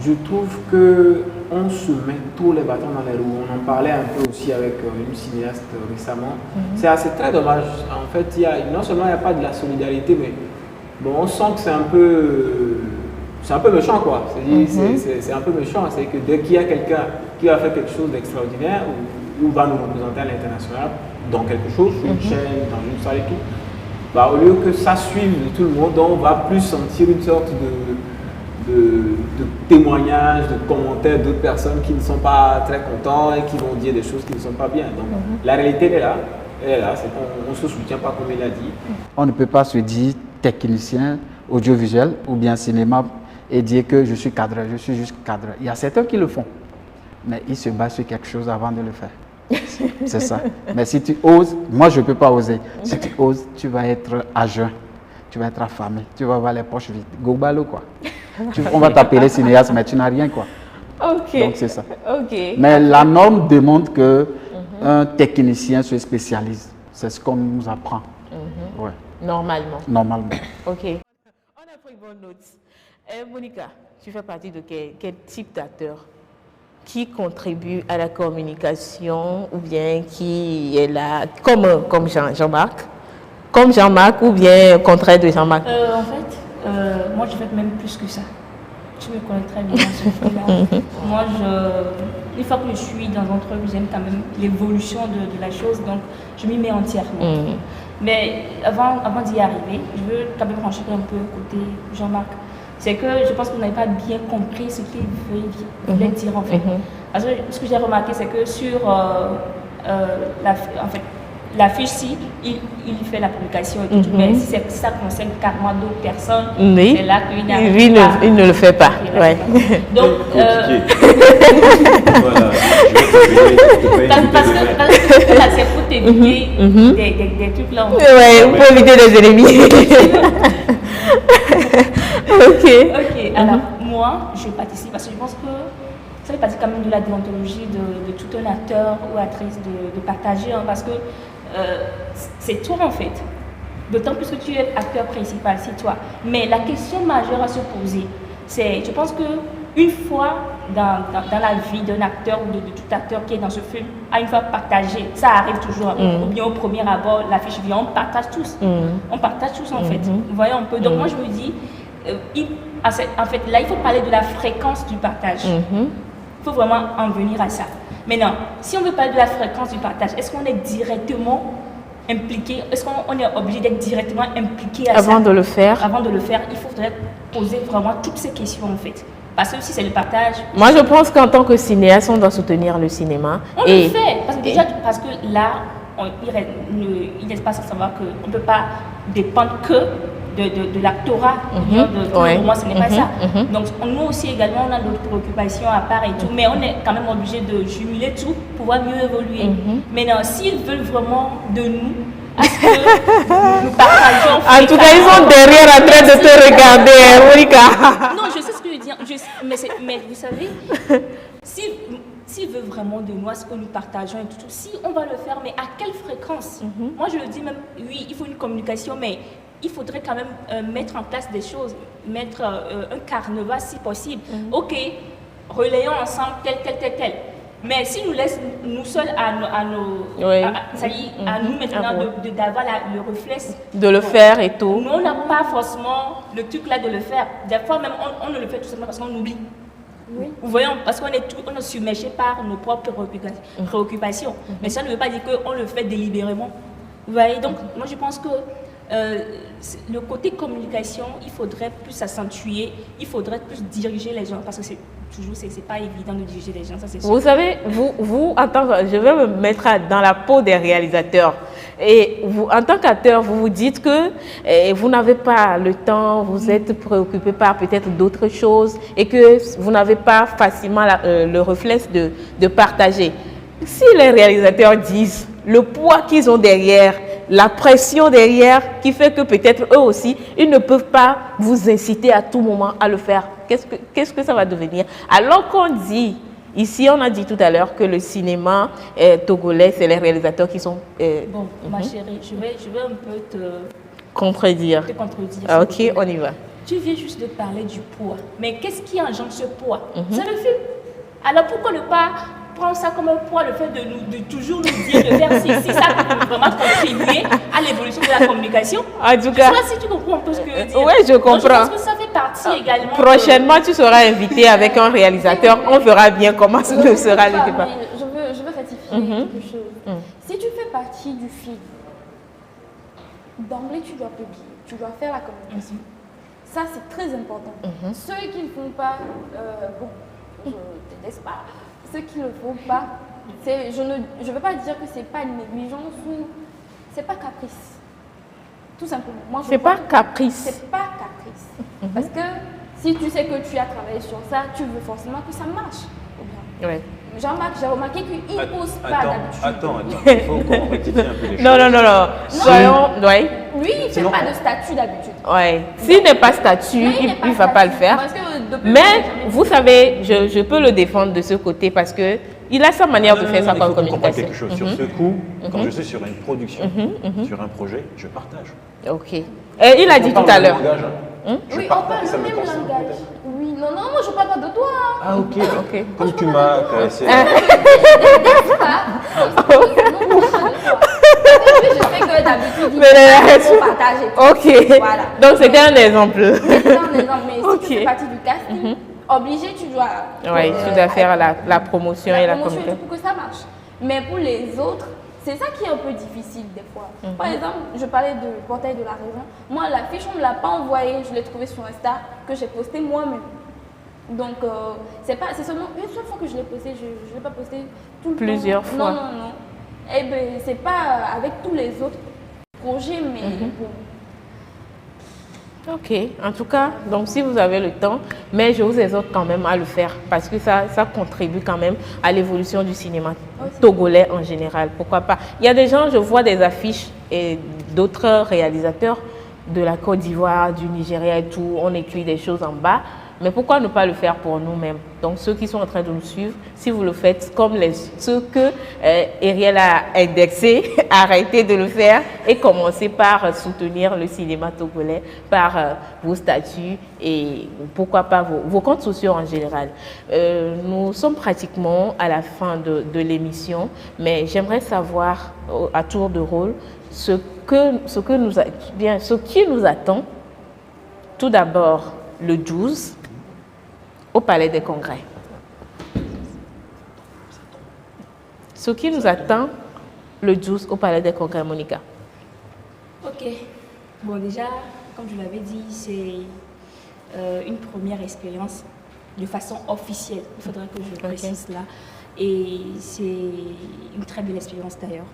je trouve qu'on se met tous les bâtons dans les roues. On en parlait un peu aussi avec une cinéaste récemment. C'est assez très dommage. En fait, non seulement il n'y a pas de la solidarité, mais bon, on sent que c'est un peu méchant, quoi. C'est un peu méchant. C'est que dès qu'il y a quelqu'un qui va faire quelque chose d'extraordinaire ou va nous représenter à l'international dans quelque chose, sur une chaîne, dans une salle et tout, bah, au lieu que ça suive de tout le monde, on va plus sentir une sorte de témoignages, de commentaires d'autres personnes qui ne sont pas très contents et qui vont dire des choses qui ne sont pas bien. Donc la réalité elle est là, c'est qu'on ne se soutient pas comme il a dit. On ne peut pas se dire technicien audiovisuel ou bien cinéma et dire que je suis cadreur, je suis juste cadreur. Il y a certains qui le font, mais ils se basent sur quelque chose avant de le faire. C'est ça. Mais si tu oses, moi je ne peux pas oser. Si tu oses, tu vas être à jeun, tu vas être affamé, tu vas avoir les poches vides. Gobalo quoi. On va t'appeler cinéaste, mais tu n'as rien quoi. Ok. Donc c'est ça. Ok. Mais la norme demande qu'un technicien se spécialise. C'est ce qu'on nous apprend. Ouais. Normalement. Normalement. Ok. On a pris bonne note. Monica, tu fais partie de quel type d'acteur qui contribue à la communication ou bien qui est là comme Jean-Marc? Comme Jean-Marc ou bien au contraire de Jean-Marc? En fait, moi je fais même plus que ça. Tu me connais très bien dans ce film-là. Moi, une fois que je suis dans un truc, j'aime quand même l'évolution de la chose, donc je m'y mets entièrement. Mais avant d'y arriver, je veux quand même franchir un peu côté Jean-Marc. C'est que je pense que vous n'avez pas bien compris ce qu'il voulait dire en fait. Parce que ce que j'ai remarqué, c'est que sur l'affiche-ci, il fait la publication et tout, mais si ça concerne carrément d'autres personnes, c'est là qu'il n'arrive pas. Il ne le fait pas. Ouais. Donc, Voilà. parce que là, c'est pour t'éviter des trucs là. Ouais, pour éviter des ennemis. Ok, alors moi, je participe parce que je pense que ça fait partie quand même de la déontologie de tout un acteur ou actrice de partager, hein, parce que c'est toi en fait. D'autant plus que tu es acteur principal, c'est toi. Mais la question majeure à se poser, c'est, je pense que une fois dans la vie d'un acteur ou de tout acteur qui est dans ce film, à une fois partagé, ça arrive toujours, ou bien au premier abord, l'affiche vient, on partage tous. On partage tous en fait. Vous voyez un peu. Donc moi je me dis, en fait là il faut parler de la fréquence du partage. Il faut vraiment en venir à ça. Maintenant, si on veut parler de la fréquence du partage, est-ce qu'on est directement impliqué, est-ce qu'on est obligé d'être directement impliqué à ça? Avant de le faire, il faudrait poser vraiment toutes ces questions en fait. Parce que si c'est le partage... Moi, je pense qu'en tant que cinéaste, on doit soutenir le cinéma. On le fait. Parce que là, il n'est pas sans savoir qu'on ne peut pas dépendre que de l'actorat. Pour moi, ce n'est pas ça. Donc, nous aussi, également, on a d'autres préoccupations à part et tout. Mais on est quand même obligé de jumeler tout pour pouvoir mieux évoluer. Maintenant, s'ils veulent vraiment de nous, à ce que nous partageons... En tout cas, ils sont derrière en train de te regarder, Monica. Non, je sais ce que je veux dire. Mais vous savez, s'il veut vraiment de nous, à ce que nous partageons et tout, si on va le faire, mais à quelle fréquence? Moi, je le dis même, oui, il faut une communication, mais il faudrait quand même mettre en place des choses, mettre un carnaval si possible. Ok, relayons ensemble tel. Mais si nous laisse nous seuls à nous maintenant d'avoir le réflexe de le faire et tout. Nous, on n'a pas forcément le truc là de le faire. Des fois même, on ne le fait tout simplement parce qu'on oublie. Vous voyez, parce qu'on est submergé par nos propres préoccupations. Mais ça ne veut pas dire qu'on le fait délibérément. Vous voyez, donc moi je pense que le côté communication, il faudrait plus s'accentuer, il faudrait plus diriger les gens, parce que c'est pas évident de diriger les gens, ça c'est sûr. Vous savez, vous en tant que, je vais me mettre dans la peau des réalisateurs, et vous, en tant qu'acteur, vous vous dites que vous n'avez pas le temps, vous êtes préoccupé par peut-être d'autres choses, et que vous n'avez pas facilement le réflexe de partager. Si les réalisateurs disent le poids qu'ils ont derrière, la pression derrière qui fait que peut-être eux aussi, ils ne peuvent pas vous inciter à tout moment à le faire. Qu'est-ce que ça va devenir? Alors qu'on dit, ici on a dit tout à l'heure que le cinéma togolais, c'est les réalisateurs qui sont... Bon, ma chérie, je vais un peu te contredire. contredire. Ah, ok, on y va. tu viens juste de parler du poids. Mais qu'est-ce qui engendre ce poids? C'est le film. Alors pourquoi ne pas prendre ça comme un poids, le fait de toujours nous dire de faire si ça peut vraiment contribuer à l'évolution de la communication? En tout cas, je sais pas si tu comprends un peu ce que je veux dire. Oui, je comprends. Donc, je pense que ça fait partie également. Prochainement, tu seras invité avec un réalisateur. On verra bien comment ce sera le débat. Je veux rectifier quelque chose. Si tu fais partie du film, d'emblée, tu dois publier, tu dois faire la communication. Ça, c'est très important. Ceux qui ne font pas, bon, je ne déteste pas, ceux qui ne le font pas, je ne veux pas dire que c'est pas une négligence ou c'est pas caprice. Tout simplement. C'est pas caprice. C'est pas caprice. Parce que si tu sais que tu as travaillé sur ça, tu veux forcément que ça marche. Ouais. Jean-Marc, j'ai remarqué qu'il ne pose pas d'habitude. Attends, il faut qu'on rectifie un peu les choses. Non. Soyons. Ouais. Lui, il ne fait pas de statut d'habitude. Ouais. S'il n'est pas statut, il ne va pas le faire. Mais vous savez, je peux le défendre de ce côté parce que il a sa manière de faire sa communication. Il faut quelque chose. Sur ce coup, quand je suis sur une production, sur un projet, je partage. Ok. Et il a dit tout à l'heure. Oui, on parle le même langage. Oui, non, moi je parle pas de toi. Ah ok. Comme tu m'as caressé. Je sais que d'habitude, il faut partager. Ok. Voilà. Donc c'était un exemple. C'est un exemple, mais si tu fais partie du casting, obligé, tu dois. Oui, tu dois faire la promotion et la communication. Pour que ça marche. Mais pour les autres, c'est ça qui est un peu difficile des fois. Par exemple, je parlais de Portail de la Raison. Moi, l'affiche, on ne me l'a pas envoyée. Je l'ai trouvée sur Insta, que j'ai posté moi-même. Donc, c'est seulement une seule fois que je l'ai posté. Je ne l'ai pas posté tout le temps. Plusieurs fois. Non. Eh bien, c'est pas avec tous les autres projets, mais bon. Ok, en tout cas, donc si vous avez le temps, mais je vous exhorte quand même à le faire parce que ça contribue quand même à l'évolution du cinéma togolais en général. Pourquoi pas? Il y a des gens, je vois des affiches et d'autres réalisateurs de la Côte d'Ivoire, du Nigeria et tout, on écrit des choses en bas. Mais pourquoi ne pas le faire pour nous-mêmes? Donc ceux qui sont en train de nous suivre, si vous le faites comme ceux que Ariel a indexés, arrêtez de le faire et commencez par soutenir le cinéma togolais par vos statuts et pourquoi pas vos comptes sociaux en général. Nous sommes pratiquement à la fin de l'émission, mais j'aimerais savoir à tour de rôle ce qui nous attend. Tout d'abord, le 12 au Palais des Congrès. Ce qui nous attend le 12 au Palais des Congrès, Monica. Ok. Bon, déjà, comme je l'avais dit, c'est une première expérience de façon officielle. Il faudrait que je précise cela. Et c'est une très belle expérience d'ailleurs.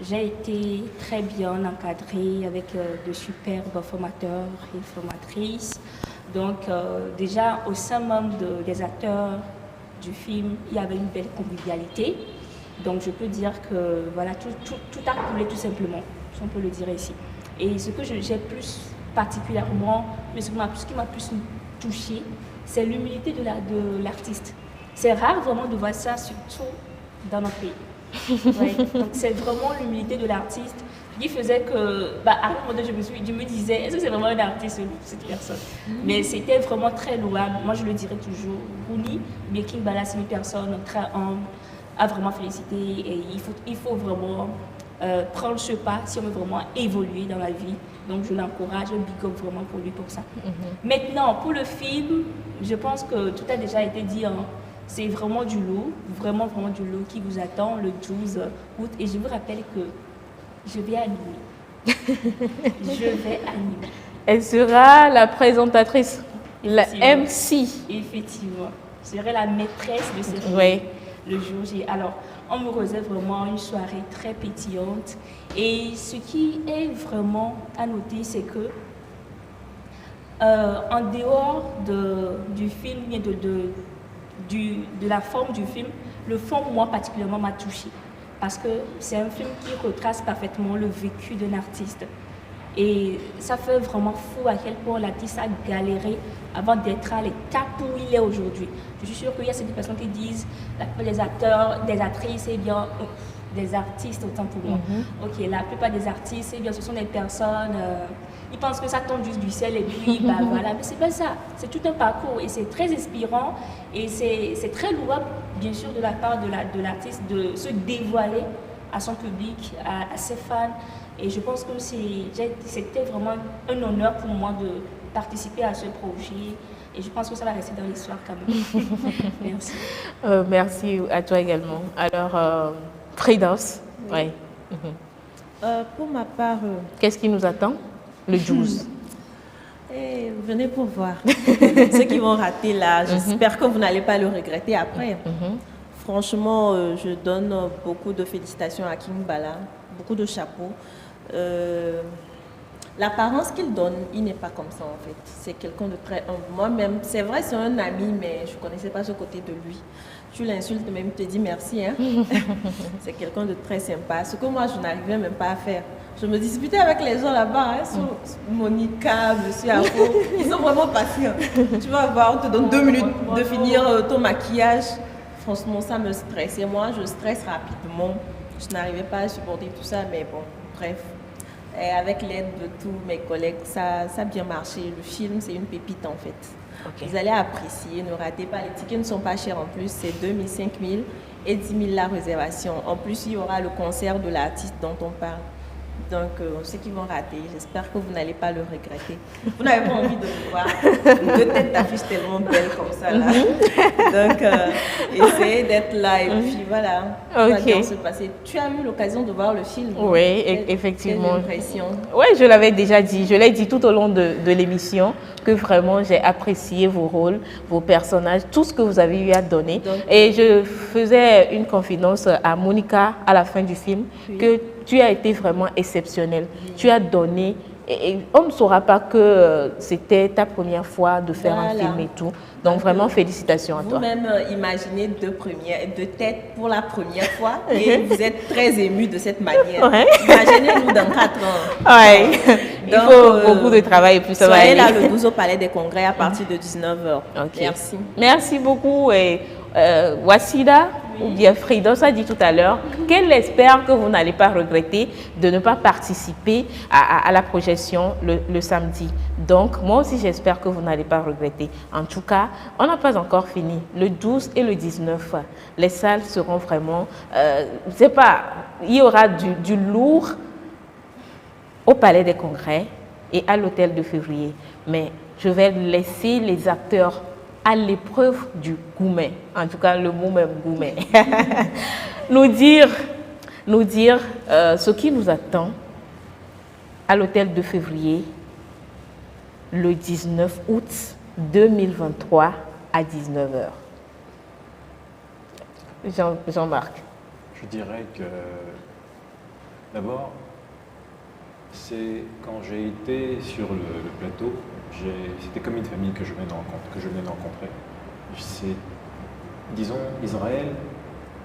J'ai été très bien encadrée avec de superbes formateurs et formatrices. Donc déjà au sein même des acteurs du film, il y avait une belle convivialité. Donc je peux dire que voilà, tout a coulé tout simplement, si on peut le dire ici. Et ce que j'ai plus particulièrement, ce qui m'a plus touchée, c'est l'humilité de l'artiste. C'est rare vraiment de voir ça, surtout dans notre pays. Ouais, donc c'est vraiment l'humilité de l'artiste qui faisait que, à un moment donné, je me disais, est-ce que c'est vraiment un artiste, cette personne? Mais c'était vraiment très louable. Moi, je le dirais toujours. Rouni, King Bala, c'est une personne très humble, à vraiment féliciter. Et il faut vraiment prendre ce pas si on veut vraiment évoluer dans la vie. Donc, je l'encourage, je big up vraiment pour lui pour ça. Maintenant, pour le film, je pense que tout a déjà été dit. C'est vraiment du lourd, vraiment du lourd qui vous attend le 12 août. Et je vous rappelle que je vais animer. Je vais animer. Elle sera la présentatrice, la MC. Effectivement. Je serai la maîtresse de ce film le jour J. Alors, on me réserve vraiment une soirée très pétillante. Et ce qui est vraiment à noter, c'est que en dehors du film et de la forme du film, le fond, moi particulièrement, m'a touchée. Parce que c'est un film qui retrace parfaitement le vécu d'un artiste. Et ça fait vraiment fou à quel point l'artiste a galéré avant d'être à l'étape où il est aujourd'hui. Je suis sûre qu'il y a certaines personnes qui disent les acteurs, des actrices, et bien des artistes autant pour moi. Ok, la plupart des artistes, et bien ce sont des personnes ils pensent que ça tombe juste du ciel et puis bah voilà, mais c'est pas ça. C'est tout un parcours et c'est très inspirant et c'est très louable, bien sûr, de la part de l'artiste de se dévoiler à son public, à ses fans. Et je pense que c'était vraiment un honneur pour moi de participer à ce projet. Et je pense que ça va rester dans l'histoire quand même. Merci. Merci à toi également. Alors, Firdaus, oui. Pour ma part... Qu'est-ce qui nous attend le 12? Venez pour voir. Ceux qui vont rater là, j'espère que vous n'allez pas le regretter après. Franchement, je donne beaucoup de félicitations à King Bala, beaucoup de chapeaux. L'apparence qu'il donne, il n'est pas comme ça en fait. C'est quelqu'un de très humble. Moi-même, c'est vrai, c'est un ami, mais je ne connaissais pas ce côté de lui. Tu l'insultes, même il te dit merci. Hein? C'est quelqu'un de très sympa. Ce que moi, je n'arrivais même pas à faire. Je me disputais avec les gens là-bas, hein, sur Monica, Monsieur Afo. Ils sont vraiment patients. Tu vas voir, on te donne 2 minutes de finir ton maquillage. Franchement, ça me stresse. Et moi, je stresse rapidement. Je n'arrivais pas à supporter tout ça, mais bon, bref. Et avec l'aide de tous mes collègues, ça a bien marché. Le film, c'est une pépite en fait. Okay. Vous allez apprécier, ne ratez pas. Les tickets ne sont pas chers en plus, c'est 2 000, 5 000 et 10 000 la réservation. En plus, il y aura le concert de l'artiste dont on parle. Donc, ceux qui vont rater, j'espère que vous n'allez pas le regretter. Vous n'avez pas envie de le voir. 2 têtes d'affiche tellement belles comme ça là. Donc, essayez d'être là et puis voilà. Ça va bien se passer. Tu as eu l'occasion de voir le film? Oui, effectivement. Quelle impression? Oui, je l'avais déjà dit. Je l'ai dit tout au long de l'émission que vraiment j'ai apprécié vos rôles, vos personnages, tout ce que vous avez eu à donner. Donc, et je faisais une confidence à Monica à la fin du film que tu as été vraiment exceptionnel. Tu as donné, et on ne saura pas que c'était ta première fois de faire un film et tout. Donc vraiment, félicitations à toi. Vous-même, imaginez 2 têtes pour la première fois et vous êtes très ému de cette manière. Imaginez-nous dans 4 ans. Il faut beaucoup de travail et puis ça va aller. Soyez là le 12 au Palais des Congrès à partir de 19h. Merci. Merci beaucoup. Et Wassida, ou bien Firdaus a dit tout à l'heure qu'elle espère que vous n'allez pas regretter de ne pas participer à la projection le samedi. Donc, moi aussi, j'espère que vous n'allez pas regretter. En tout cas, on n'a pas encore fini. Le 12 et le 19, les salles seront vraiment... je sais pas, il y aura du lourd au Palais des Congrès et à l'Hôtel de Février. Mais je vais laisser les acteurs à l'épreuve du gourmet, en tout cas le mot même gourmet, nous dire ce qui nous attend à l'Hôtel de Février le 19 août 2023 à 19h. Jean-Marc. Je dirais que d'abord, c'est quand j'ai été sur le plateau, c'était comme une famille que je venais de rencontrer. Disons, Israël,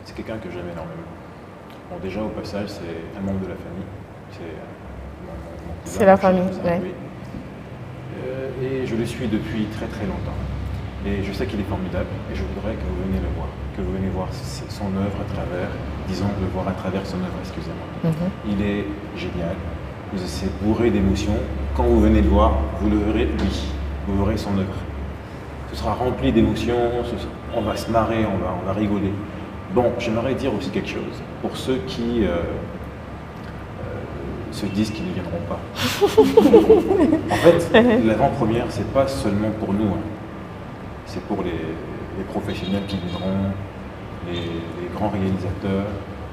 c'est quelqu'un que j'aime énormément. Bon, déjà au passage, c'est un membre de la famille. C'est la famille, oui. Et je le suis depuis très très longtemps. Et je sais qu'il est formidable et je voudrais que vous veniez le voir, que vous veniez voir son œuvre à travers, disons, le voir à travers son œuvre, excusez-moi. Il est génial. C'est bourré d'émotions. Quand vous venez le voir, vous le verrez, lui, vous verrez son œuvre. Ce sera rempli d'émotions, on va se marrer, on va rigoler. Bon, j'aimerais dire aussi quelque chose pour ceux qui se disent qu'ils ne viendront pas. En fait, l'avant-première, c'est pas seulement pour nous, hein. C'est pour les professionnels qui viendront, les grands réalisateurs,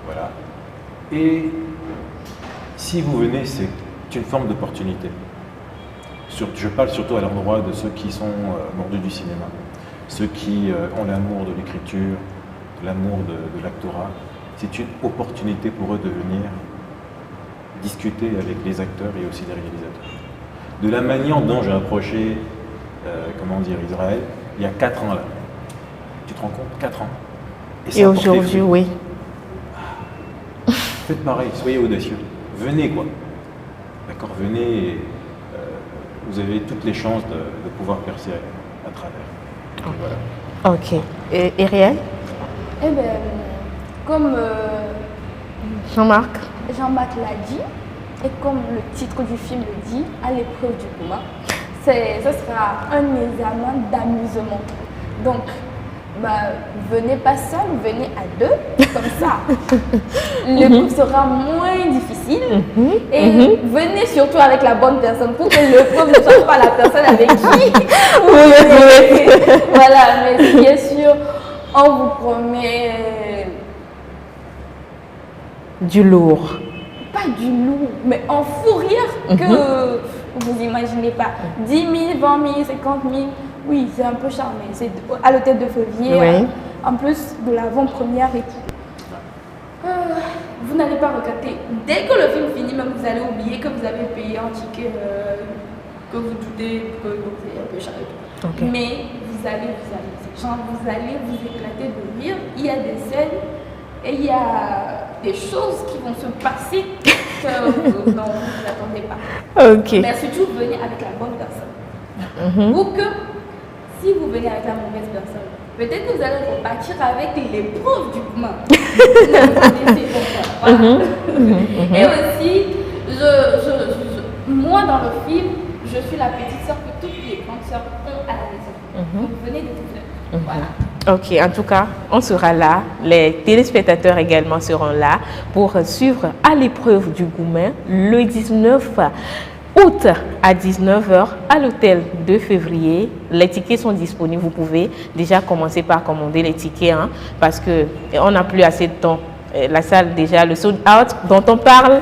voilà. Et si vous venez, c'est une forme d'opportunité. Je parle surtout à l'endroit de ceux qui sont mordus du cinéma, ceux qui ont l'amour de l'écriture, l'amour de l'actorat. C'est une opportunité pour eux de venir discuter avec les acteurs et aussi les réalisateurs. De la manière dont j'ai approché, Israël, il y a 4 ans là. Tu te rends compte? 4 ans. Et aujourd'hui, oui. Faites pareil, soyez audacieux. Venez quoi. D'accord, venez et vous avez toutes les chances de pouvoir percer à travers. Donc, voilà. Ok. Et Réel? Eh bien, comme Jean-Marc l'a dit, Et comme le titre du film le dit, à l'épreuve du commun, ce sera un examen d'amusement. Donc, venez pas seul, venez à deux, comme ça. Le groupe sera moins difficile. Et venez surtout avec la bonne personne pour que l'épreuve ne soit pas la personne avec qui vous venez. Voilà, mais ce qui est sûr, on vous promet du lourd. Pas du lourd, mais en fou rire que vous imaginez pas. 10 000, 20 000, 50 000, oui, c'est un peu charmé. C'est à l'hôtel de Février, oui. En plus de l'avant-première et tout. Vous n'allez pas regretter. Dès que le film finit, même vous allez oublier que vous avez payé un ticket, que vous doutez que c'est un peu cher et tout. Okay. Mais vous allez vous éclater de rire. Il y a des scènes et il y a des choses qui vont se passer que vous n'attendez pas. Okay. Mais surtout, venez avec la bonne personne. Ou que, si vous venez avec la mauvaise personne, peut-être que vous allez repartir avec l'épreuve du commun. Et aussi, moi dans le film, je suis la petite sœur que toutes les grandes sœurs ont à la maison. Donc venez de tout faire. Voilà. Ok, en tout cas, on sera là. Les téléspectateurs également seront là pour suivre à l'épreuve du Goumen le 19 août à 19h à l'hôtel de Février. Les tickets sont disponibles. Vous pouvez déjà commencer par commander les tickets parce qu'on n'a plus assez de temps. La salle, déjà, le sold out dont on parle,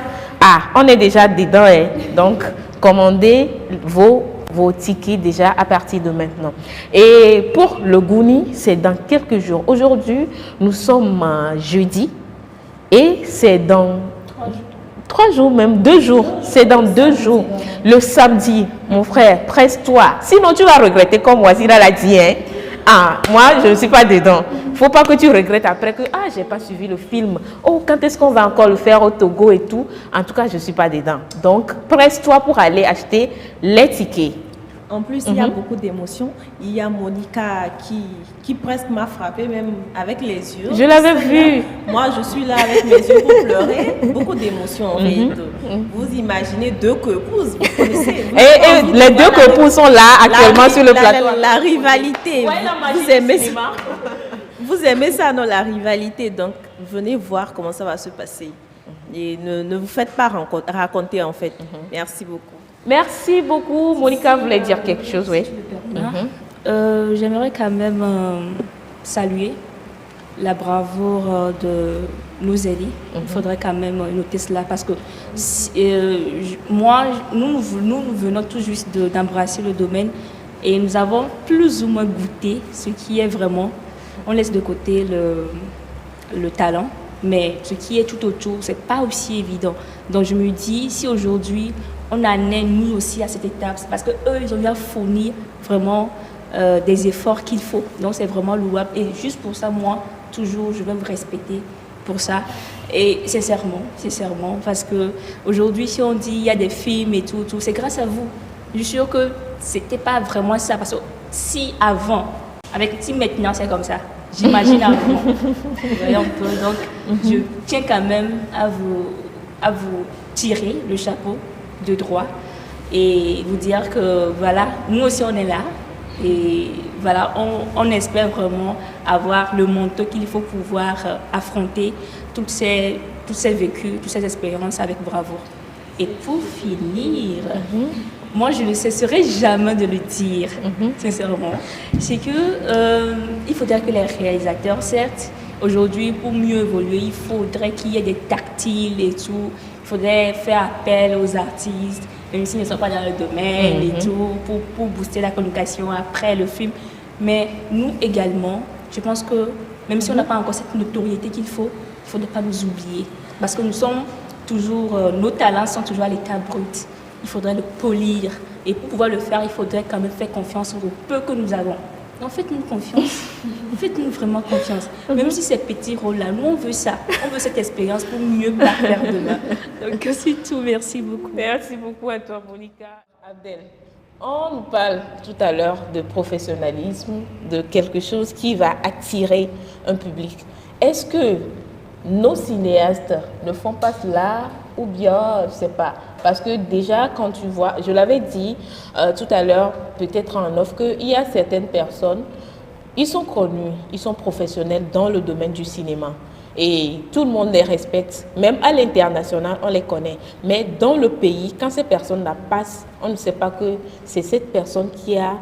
on est déjà dedans. Donc, commandez vos tickets déjà à partir de maintenant. Et pour le Gouni, c'est dans quelques jours. Aujourd'hui, nous sommes jeudi et c'est dans 3 jours, même 2 jours. C'est dans 2 jours. Le samedi, mon frère, presse-toi. Sinon, tu vas regretter comme Wazira l'a dit. Moi, je ne suis pas dedans. Il ne faut pas que tu regrettes après que je n'ai pas suivi le film. Oh, quand est-ce qu'on va encore le faire au Togo et tout? En tout cas, je ne suis pas dedans. Donc, presse-toi pour aller acheter les tickets. En plus, il y a beaucoup d'émotions. Il y a Monica qui presque m'a frappée, même avec les yeux. Je l'avais vu. Moi, je suis là avec mes yeux pour pleurer. Beaucoup d'émotions, en fait. Vous imaginez 2 quepouses, vous connaissez. Et les 2 quepouses sont là actuellement sur le plateau. La rivalité. Ouais, vous aimez ça, non, la rivalité. Donc, venez voir comment ça va se passer. Et ne vous faites pas raconter, en fait. Merci beaucoup. Merci beaucoup. Monica voulait dire quelque chose, oui. J'aimerais quand même saluer la bravoure de Nouzeli. Il faudrait quand même noter cela parce que nous venons tout juste d'embrasser le domaine et nous avons plus ou moins goûté ce qui est vraiment. On laisse de côté le talent, mais ce qui est tout autour, c'est pas aussi évident. Donc je me dis, si aujourd'hui on en est nous aussi à cette étape, c'est parce que eux ils ont eu à fournir vraiment des efforts qu'il faut. Donc c'est vraiment louable et juste pour ça, moi toujours je vais vous respecter pour ça et sincèrement, parce que aujourd'hui si on dit il y a des films et tout, c'est grâce à vous. Je suis sûre que c'était pas vraiment ça parce que si maintenant c'est comme ça. J'imagine avant. Vous voyez un peu. Donc, je tiens quand même à vous tirer le chapeau de droit et vous dire que voilà, nous aussi on est là et voilà, on espère vraiment avoir le manteau qu'il faut pouvoir affronter toutes ces vécus, toutes ces expériences avec bravoure. Et pour finir, moi je ne cesserai jamais de le dire, sincèrement, c'est que il faudrait que les réalisateurs, certes, aujourd'hui pour mieux évoluer, il faudrait qu'il y ait des tactiles et tout, il faudrait faire appel aux artistes, même s'ils ne sont pas dans le domaine et tout, pour booster la communication après le film. Mais nous également, je pense que même si on n'a pas encore cette notoriété qu'il faut, il ne faudrait pas nous oublier, parce que nous sommes toujours, nos talents sont toujours à l'état brut. Il faudrait le polir. Et pour pouvoir le faire, il faudrait quand même faire confiance au peu que nous avons. Donc faites-nous confiance. Faites-nous vraiment confiance. Même si ces petits rôles-là, nous on veut ça. On veut cette expérience pour mieux faire demain. Donc c'est tout. Merci beaucoup. Merci beaucoup à toi, Monica. Abdel, on nous parle tout à l'heure de professionnalisme, de quelque chose qui va attirer un public. Est-ce que nos cinéastes ne font pas cela ou bien, je ne sais pas, Parce que déjà, quand tu vois, je l'avais dit tout à l'heure, peut-être en off, qu'il y a certaines personnes, ils sont connus, ils sont professionnels dans le domaine du cinéma. Et tout le monde les respecte, même à l'international, on les connaît. Mais dans le pays, quand ces personnes-là passent, on ne sait pas que c'est cette personne qui a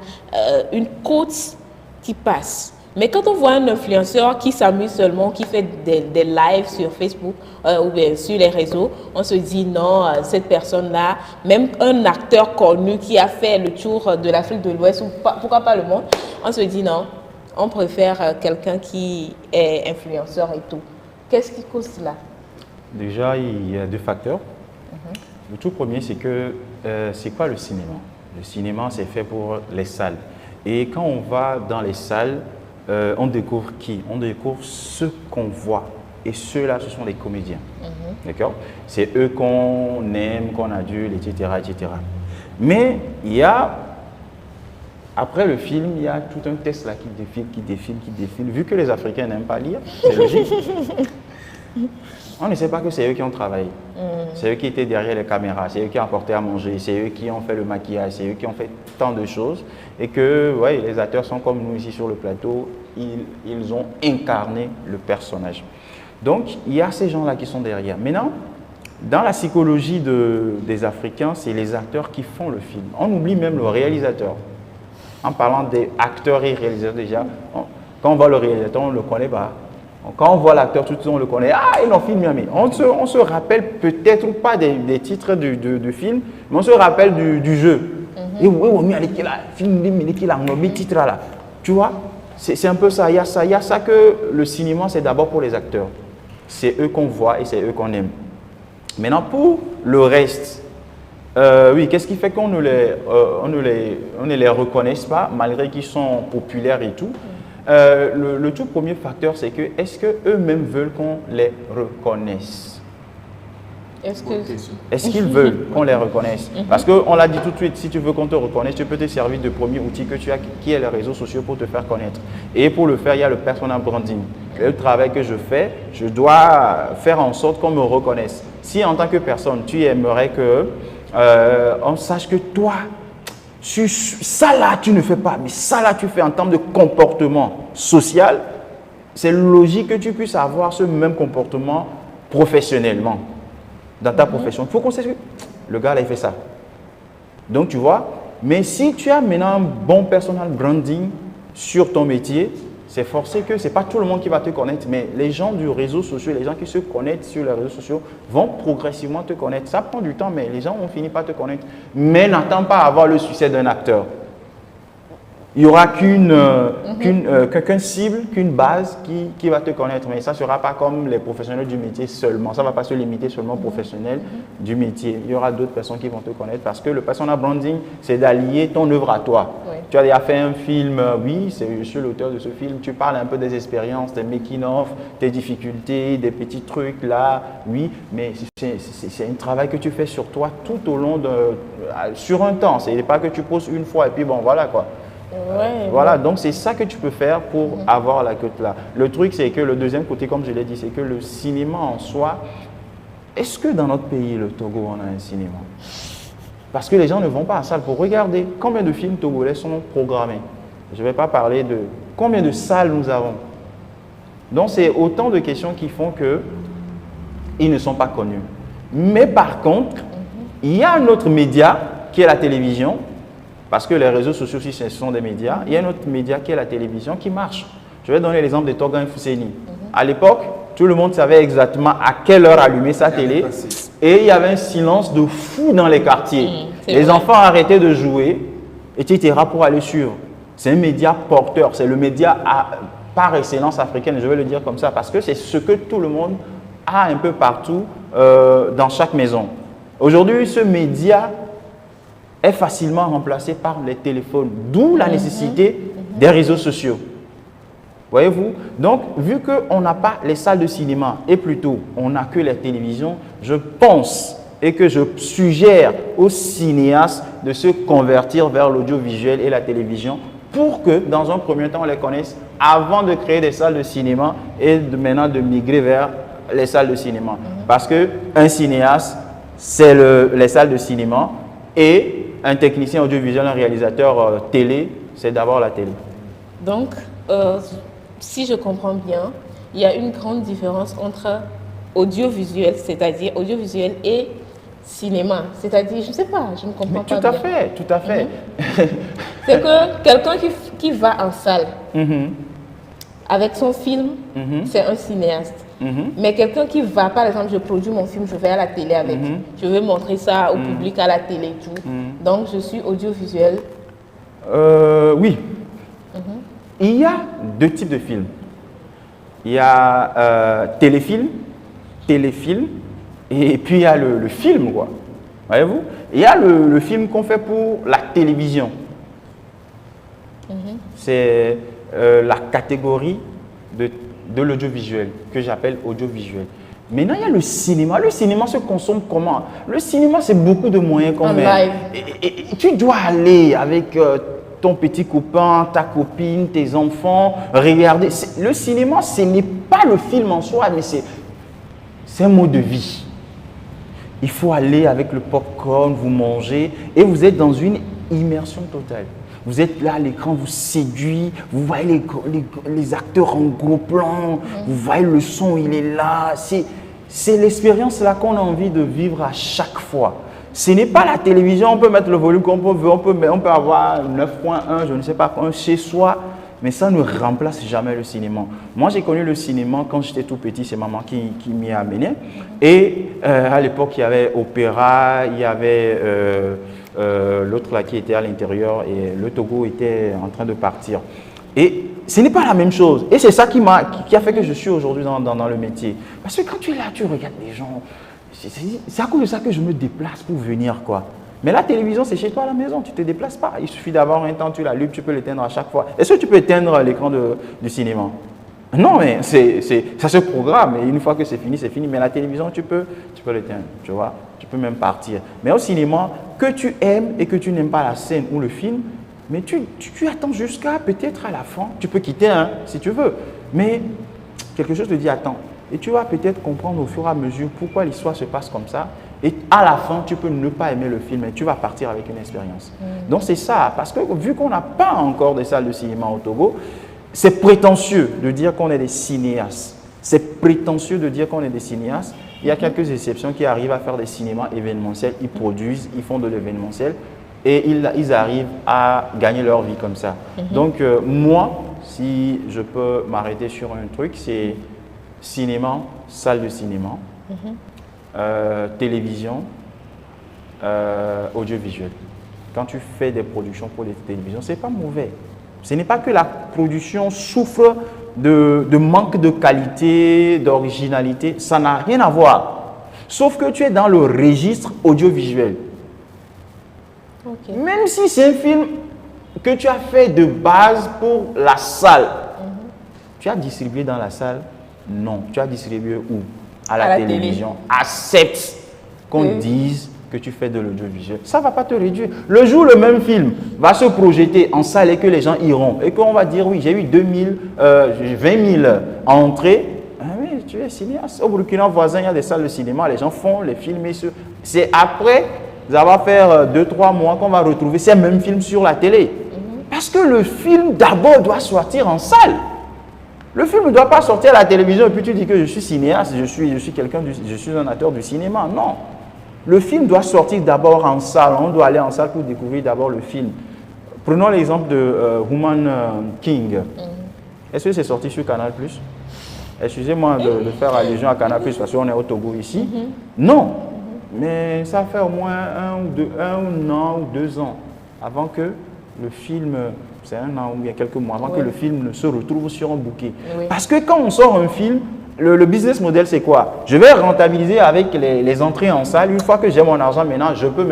une cote qui passe. Mais quand on voit un influenceur qui s'amuse seulement, qui fait des lives sur Facebook ou bien sur les réseaux, on se dit non, cette personne-là, même un acteur connu qui a fait le tour de l'Afrique de l'Ouest, ou pourquoi pas le monde, on se dit non, on préfère quelqu'un qui est influenceur et tout. Qu'est-ce qui cause cela? Déjà, il y a deux facteurs. Le tout premier, c'est que c'est quoi le cinéma? Le cinéma, c'est fait pour les salles. Et quand on va dans les salles, on découvre qui? On découvre ceux qu'on voit. Et ceux-là, ce sont les comédiens. D'accord? C'est eux qu'on aime, qu'on adule, etc., etc. Mais il y a, après le film, il y a tout un texte là qui défile. Vu que les Africains n'aiment pas lire, c'est logique. On ne sait pas que c'est eux qui ont travaillé. C'est eux qui étaient derrière les caméras, c'est eux qui ont apporté à manger, c'est eux qui ont fait le maquillage, c'est eux qui ont fait tant de choses. Et que ouais, les acteurs sont comme nous ici sur le plateau, ils ont incarné le personnage. Donc, il y a ces gens-là qui sont derrière. Maintenant, dans la psychologie des Africains, c'est les acteurs qui font le film. On oublie même le réalisateur. En parlant des acteurs et réalisateurs déjà, quand on voit le réalisateur, on ne le connaît pas. Quand on voit l'acteur, tout le monde le connaît. Ah, ils l'ont filmé. On se rappelle peut-être pas des titres du film, mais on se rappelle du jeu. Et oui, titre là. Tu vois, c'est un peu ça. Il y a ça que le cinéma, c'est d'abord pour les acteurs. C'est eux qu'on voit et c'est eux qu'on aime. Maintenant, pour le reste, oui, qu'est-ce qui fait qu'on ne les reconnaisse pas, malgré qu'ils sont populaires et tout? Le tout premier facteur, c'est que est-ce qu'eux-mêmes veulent qu'on les reconnaisse? Est-ce qu'ils veulent qu'on les reconnaisse? Parce qu'on l'a dit tout de suite, si tu veux qu'on te reconnaisse, tu peux te servir du premier outil que tu as, qui est les réseaux sociaux, pour te faire connaître. Et pour le faire, il y a le personal branding. Le travail que je fais, je dois faire en sorte qu'on me reconnaisse. Si en tant que personne, tu aimerais qu'on sache que toi, ça là, tu ne fais pas, mais ça là, tu fais en termes de comportement social, c'est logique que tu puisses avoir ce même comportement professionnellement. Dans ta profession, il faut qu'on sache que le gars là, il fait ça. Donc, tu vois, mais si tu as maintenant un bon personal branding sur ton métier, c'est forcé que ce n'est pas tout le monde qui va te connaître, mais les gens du réseau social, les gens qui se connaissent sur les réseaux sociaux vont progressivement te connaître. Ça prend du temps, mais les gens vont finir par te connaître. Mais n'attends pas avoir le succès d'un acteur. Il n'y aura qu'une cible, qu'une base qui va te connaître. Mais ça ne sera pas comme les professionnels du métier seulement. Ça ne va pas se limiter seulement aux professionnels du métier. Il y aura d'autres personnes qui vont te connaître parce que le personal branding, c'est d'allier ton œuvre à toi. Oui. Tu as déjà fait un film, oui, je suis l'auteur de ce film. Tu parles un peu des expériences, des making-of, des difficultés, des petits trucs là, oui. Mais c'est un travail que tu fais sur toi tout au long sur un temps. Ce n'est pas que tu poses une fois et puis bon, voilà quoi. Voilà, donc c'est ça que tu peux faire pour avoir la cote là. Le truc, c'est que le deuxième côté, comme je l'ai dit, c'est que le cinéma en soi, est-ce que dans notre pays, le Togo, on a un cinéma? Parce que les gens ne vont pas à la salle pour regarder combien de films togolais sont programmés. Je ne vais pas parler de combien de salles nous avons. Donc c'est autant de questions qui font qu'ils ne sont pas connus. Mais par contre, il y a un autre média qui est la télévision. Parce que les réseaux sociaux aussi, ce sont des médias. Il y a un autre média qui est la télévision qui marche. Je vais donner l'exemple de Togan Fousseni. À l'époque, tout le monde savait exactement à quelle heure allumer sa télé. Et il y avait un silence de fou dans les quartiers. Les enfants arrêtaient de jouer, etc. pour aller suivre. C'est un média porteur. C'est le média par excellence africaine, je vais le dire comme ça, parce que c'est ce que tout le monde a un peu partout dans chaque maison. Aujourd'hui, ce média est facilement remplacé par les téléphones, d'où la nécessité des réseaux sociaux. Voyez-vous? Donc, vu qu'on n'a pas les salles de cinéma et plutôt on n'a que les télévisions, je pense et que je suggère aux cinéastes de se convertir vers l'audiovisuel et la télévision pour que, dans un premier temps, on les connaisse avant de créer des salles de cinéma et maintenant de migrer vers les salles de cinéma. Parce qu'un cinéaste, c'est les salles de cinéma. Et un technicien audiovisuel, un réalisateur télé, c'est d'abord la télé. Donc, si je comprends bien, il y a une grande différence entre audiovisuel, c'est-à-dire audiovisuel et cinéma. C'est-à-dire, je ne sais pas, je ne comprends pas bien. Tout à fait. C'est que quelqu'un qui va en salle avec son film, c'est un cinéaste. Mais quelqu'un qui va, par exemple, je produis mon film, je vais à la télé avec, je vais montrer ça au public à la télé et tout. Donc, je suis audiovisuel. Oui. Il y a deux types de films. Il y a téléfilm, et puis il y a le film, quoi. Voyez-vous? Il y a le film qu'on fait pour la télévision. C'est la catégorie de l'audiovisuel, que j'appelle audiovisuel. Maintenant, il y a le cinéma. Le cinéma se consomme comment? Le cinéma, c'est beaucoup de moyens qu'on met. Et tu dois aller avec ton petit copain, ta copine, tes enfants, regarder. Le cinéma, ce n'est pas le film en soi, mais c'est un mode de vie. Il faut aller avec le popcorn, vous mangez, et vous êtes dans une immersion totale. Vous êtes là, l'écran vous séduit, vous voyez les acteurs en gros plan, vous voyez le son, il est là. C'est l'expérience là qu'on a envie de vivre à chaque fois. Ce n'est pas la télévision, on peut mettre le volume qu'on veut, on peut avoir 9.1, je ne sais pas quoi, chez soi, mais ça ne remplace jamais le cinéma. Moi, j'ai connu le cinéma quand j'étais tout petit, c'est maman qui m'y a amené. Et à l'époque, il y avait Opéra, il y avait l'autre là qui était à l'intérieur et le Togo était en train de partir. Et ce n'est pas la même chose. Et c'est ça qui a fait que je suis aujourd'hui dans le métier. Parce que quand tu es là, tu regardes les gens. C'est à cause de ça que je me déplace pour venir, quoi. Mais la télévision, c'est chez toi à la maison, tu ne te déplaces pas. Il suffit d'avoir un temps, tu l'allumes, tu peux l'éteindre à chaque fois. Est-ce que tu peux éteindre l'écran du cinéma? Non, mais ça se programme. Et une fois que c'est fini, c'est fini. Mais la télévision, tu peux l'éteindre, tu vois. Tu peux même partir. Mais au cinéma, que tu aimes et que tu n'aimes pas la scène ou le film, mais tu attends jusqu'à peut-être à la fin. Tu peux quitter si tu veux. Mais quelque chose te dit attends. Et tu vas peut-être comprendre au fur et à mesure pourquoi l'histoire se passe comme ça. Et à la fin, tu peux ne pas aimer le film, mais tu vas partir avec une expérience. Donc c'est ça, parce que vu qu'on n'a pas encore de salles de cinéma au Togo, c'est prétentieux de dire qu'on est des cinéastes. C'est prétentieux de dire qu'on est des cinéastes. Il y a quelques exceptions qui arrivent à faire des cinémas événementiels. Ils produisent, ils font de l'événementiel et ils arrivent à gagner leur vie comme ça. Donc moi, si je peux m'arrêter sur un truc, c'est cinéma, salle de cinéma, télévision, audiovisuel. Quand tu fais des productions pour les télévisions, ce n'est pas mauvais. Ce n'est pas que la production souffre de manque de qualité, d'originalité. Ça n'a rien à voir. Sauf que tu es dans le registre audiovisuel. Même si c'est un film que tu as fait de base pour la salle, tu as distribué dans la salle? Non. Tu as distribué où? À la télévision. Accepte qu'on dise que tu fais de l'audiovisuel. Ça ne va pas te réduire. Le jour où le même film va se projeter en salle et que les gens iront, et qu'on va dire, oui, j'ai eu 20 000 entrées, ah oui, tu es cinéaste. Au Burkina voisin, il y a des salles de cinéma, les gens font les films. C'est après avoir fait 2-3 mois qu'on va retrouver ces mêmes films sur la télé. Parce que le film, d'abord, doit sortir en salle. Le film ne doit pas sortir à la télévision et puis tu dis que je suis cinéaste, je suis un acteur du cinéma. Non. Le film doit sortir d'abord en salle. On doit aller en salle pour découvrir d'abord le film. Prenons l'exemple de Woman King. Est-ce que c'est sorti sur Canal+? Excusez-moi de faire allusion à Canal+, parce qu'on est au Togo ici. Non. Mais ça fait au moins un an ou 2 ans avant que le film, c'est un an ou bien quelques mois, avant que le film ne se retrouve sur un bouquet. Parce que quand on sort un film, le business model, c'est quoi? Je vais rentabiliser avec les entrées en salle. Une fois que j'ai mon argent, maintenant, je peux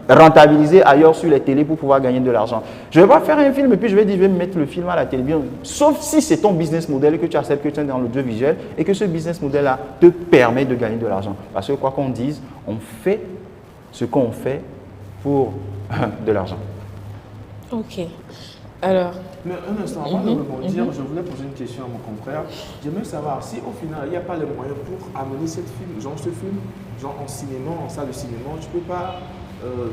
rentabiliser ailleurs sur les télés pour pouvoir gagner de l'argent. Je ne vais pas faire un film et puis je vais dire, je vais mettre le film à la télévision. Sauf si c'est ton business model que tu acceptes, que tu es dans l'audiovisuel et que ce business model-là te permet de gagner de l'argent. Parce que quoi qu'on dise, on fait ce qu'on fait pour de l'argent. Ok. Alors, Mais un instant, avant de rebondir, je voulais poser une question à mon confrère. J'aimerais savoir si au final, il n'y a pas les moyens pour amener ce film, genre en cinéma, en salle de cinéma, tu ne peux pas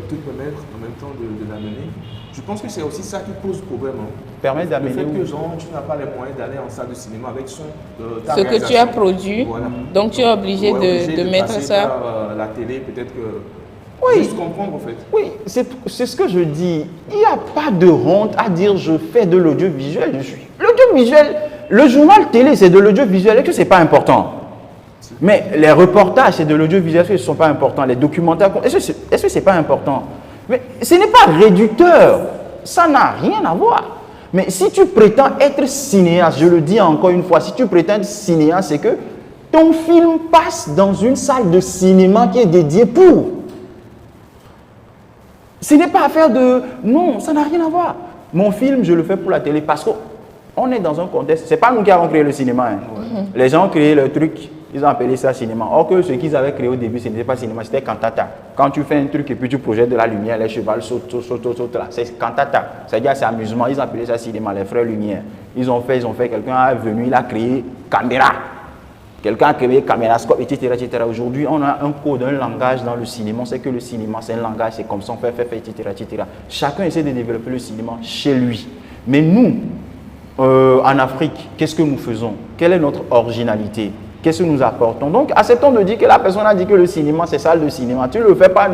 te permettre en même temps de l'amener. Je pense que c'est aussi ça qui pose problème. Hein. Permettre d'amener. Le fait que genre, tu n'as pas les moyens d'aller en salle de cinéma avec ta ce que tu as produit, voilà. donc tu es obligé de mettre passer ça. Par, la télé, peut-être que. Oui. Juste comprendre en fait. Oui, c'est ce que je dis. Il n'y a pas de honte à dire je fais de l'audiovisuel. L'audiovisuel, le journal télé, c'est de l'audiovisuel. Est-ce que ce n'est pas important? Mais les reportages, c'est de l'audiovisuel, ce ne sont pas importants. Les documentaires, est-ce que ce n'est pas important? Mais ce n'est pas réducteur. Ça n'a rien à voir. Mais si tu prétends être cinéaste, je le dis encore une fois, si tu prétends être cinéaste, c'est que ton film passe dans une salle de cinéma qui est dédiée pour. Ce n'est pas affaire de... Non, ça n'a rien à voir. Mon film, je le fais pour la télé parce qu'on est dans un contexte... Ce n'est pas nous qui avons créé le cinéma. Hein. Ouais. Les gens ont créé le truc, ils ont appelé ça cinéma. Or que ce qu'ils avaient créé au début, ce n'était pas cinéma, c'était cantata. Quand tu fais un truc et puis tu projettes de la lumière, les chevals sautent là. C'est cantata. C'est-à-dire c'est amusement. Ils ont appelé ça cinéma, les frères Lumière. Ils ont fait, quelqu'un est venu, il a créé caméra. Quelqu'un a créé camérascope, etc. Aujourd'hui, on a un code, un langage dans le cinéma. On sait que le cinéma, c'est un langage, c'est comme ça, on fait, etc. Chacun essaie de développer le cinéma chez lui. Mais nous, en Afrique, qu'est-ce que nous faisons? Quelle est notre originalité? Qu'est-ce que nous apportons? Donc, acceptons de dire que la personne a dit que le cinéma, c'est salle de cinéma. Tu ne le fais pas,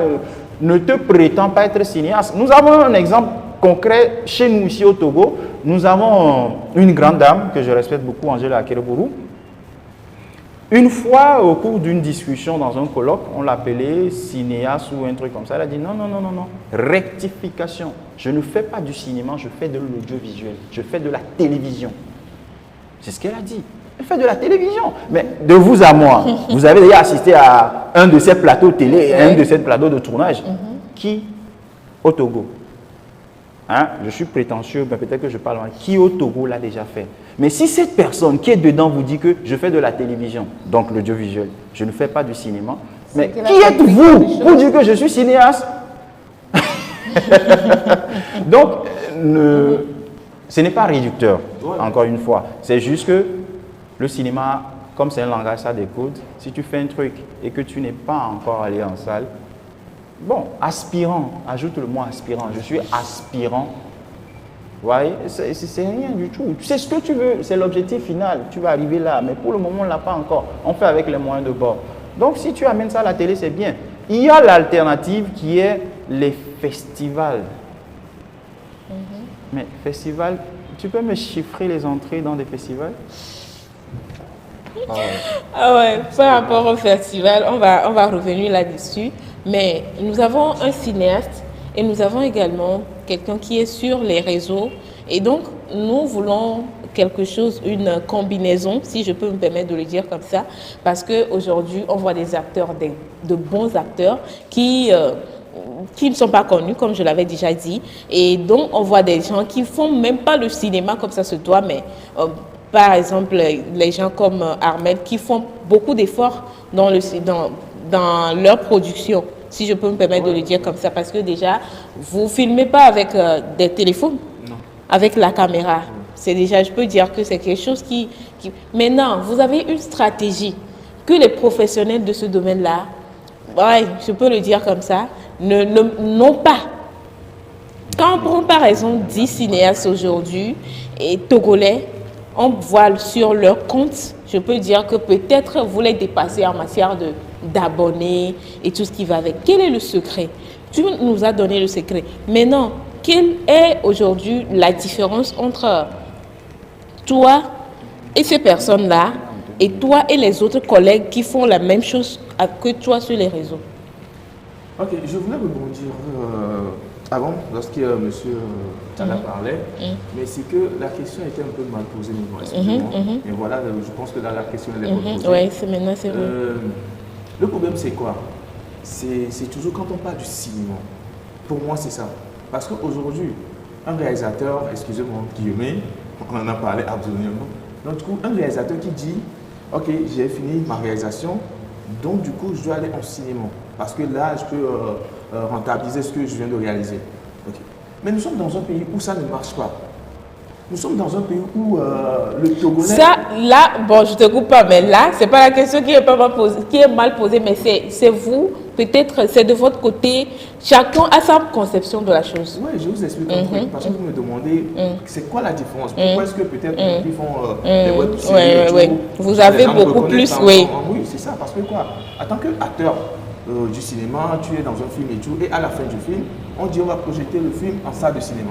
ne te prétends pas être cinéaste. Nous avons un exemple concret chez nous, ici au Togo. Nous avons une grande dame que je respecte beaucoup, Angela Akereburu. Une fois, au cours d'une discussion dans un colloque, on l'appelait cinéaste ou un truc comme ça. Elle a dit non, rectification. Je ne fais pas du cinéma, je fais de l'audiovisuel. Je fais de la télévision. C'est ce qu'elle a dit. Elle fait de la télévision. Mais de vous à moi, vous avez déjà assisté à un de ces plateaux télé, un de ces plateaux de tournage. Qui, au Togo, hein, je suis prétentieux, mais peut-être que je parle mal. Qui au Togo l'a déjà fait? Mais si cette personne qui est dedans vous dit que je fais de la télévision, donc l'audiovisuel, je ne fais pas du cinéma, mais qui êtes-vous pour dire que je suis cinéaste? Donc, ce n'est pas réducteur, encore une fois. C'est juste que le cinéma, comme c'est un langage, ça décode. Si tu fais un truc et que tu n'es pas encore allé en salle, bon, aspirant, ajoute le mot aspirant. Je suis aspirant. Vous voyez, c'est rien du tout. Tu sais ce que tu veux, c'est l'objectif final. Tu vas arriver là, mais pour le moment, on ne l'a pas encore. On fait avec les moyens de bord. Donc, si tu amènes ça à la télé, c'est bien. Il y a l'alternative qui est les festivals. Mais festivals, tu peux me chiffrer les entrées dans des festivals? Ah ouais, par rapport au festival, on va revenir là-dessus. Mais nous avons un cinéaste et nous avons également quelqu'un qui est sur les réseaux. Et donc, nous voulons quelque chose, une combinaison, si je peux me permettre de le dire comme ça, parce qu'aujourd'hui, on voit des acteurs, de bons acteurs qui ne sont pas connus, comme je l'avais déjà dit. Et donc, on voit des gens qui ne font même pas le cinéma comme ça se doit, mais par exemple, les gens comme Armel qui font beaucoup d'efforts dans leur production, si je peux me permettre de le dire comme ça, parce que déjà, vous ne filmez pas avec des téléphones, avec la caméra. C'est déjà, je peux dire que c'est quelque chose qui... Maintenant, vous avez une stratégie que les professionnels de ce domaine-là, ouais, je peux le dire comme ça, n'ont pas. Quand on prend par exemple 10 cinéastes aujourd'hui et togolais, on voit sur leur compte, je peux dire que peut-être vous les dépassez en matière d'abonnés et tout ce qui va avec. Quel est le secret? Tu nous as donné le secret. Maintenant, quelle est aujourd'hui la différence entre toi et ces personnes-là et toi et les autres collègues qui font la même chose que toi sur les réseaux? Ok, je voulais rebondir avant, lorsque M. Tala parlait, mais c'est que la question était un peu mal posée, excusez-moi. Et voilà, je pense que là, la question elle est posée. Oui, c'est maintenant, c'est vrai. Le problème, c'est quoi? C'est toujours quand on parle du cinéma. Pour moi, c'est ça. Parce qu'aujourd'hui, un réalisateur, excusez-moi, Guillemets, on en a parlé absolument. Donc, du coup, un réalisateur qui dit, ok, j'ai fini ma réalisation, donc du coup, je dois aller en cinéma. Parce que là, je peux rentabiliser ce que je viens de réaliser. Okay. Mais nous sommes dans un pays où ça ne marche pas. Nous sommes dans un pays où le Togolais... Ça, là, bon, je ne te coupe pas, mais là, ce n'est pas la question qui est, pas mal posée, qui est mal posée, mais c'est vous, peut-être, c'est de votre côté. Chacun a sa conception de la chose. Oui, je vous explique un truc, parce que vous me demandez, c'est quoi la différence? Pourquoi est-ce que peut-être qui font des web séries oui. Vous avez beaucoup plus, oui. Oui, c'est ça, parce que quoi? En tant qu'acteur du cinéma, tu es dans un film et tout, et à la fin du film, on dit on va projeter le film en salle de cinéma.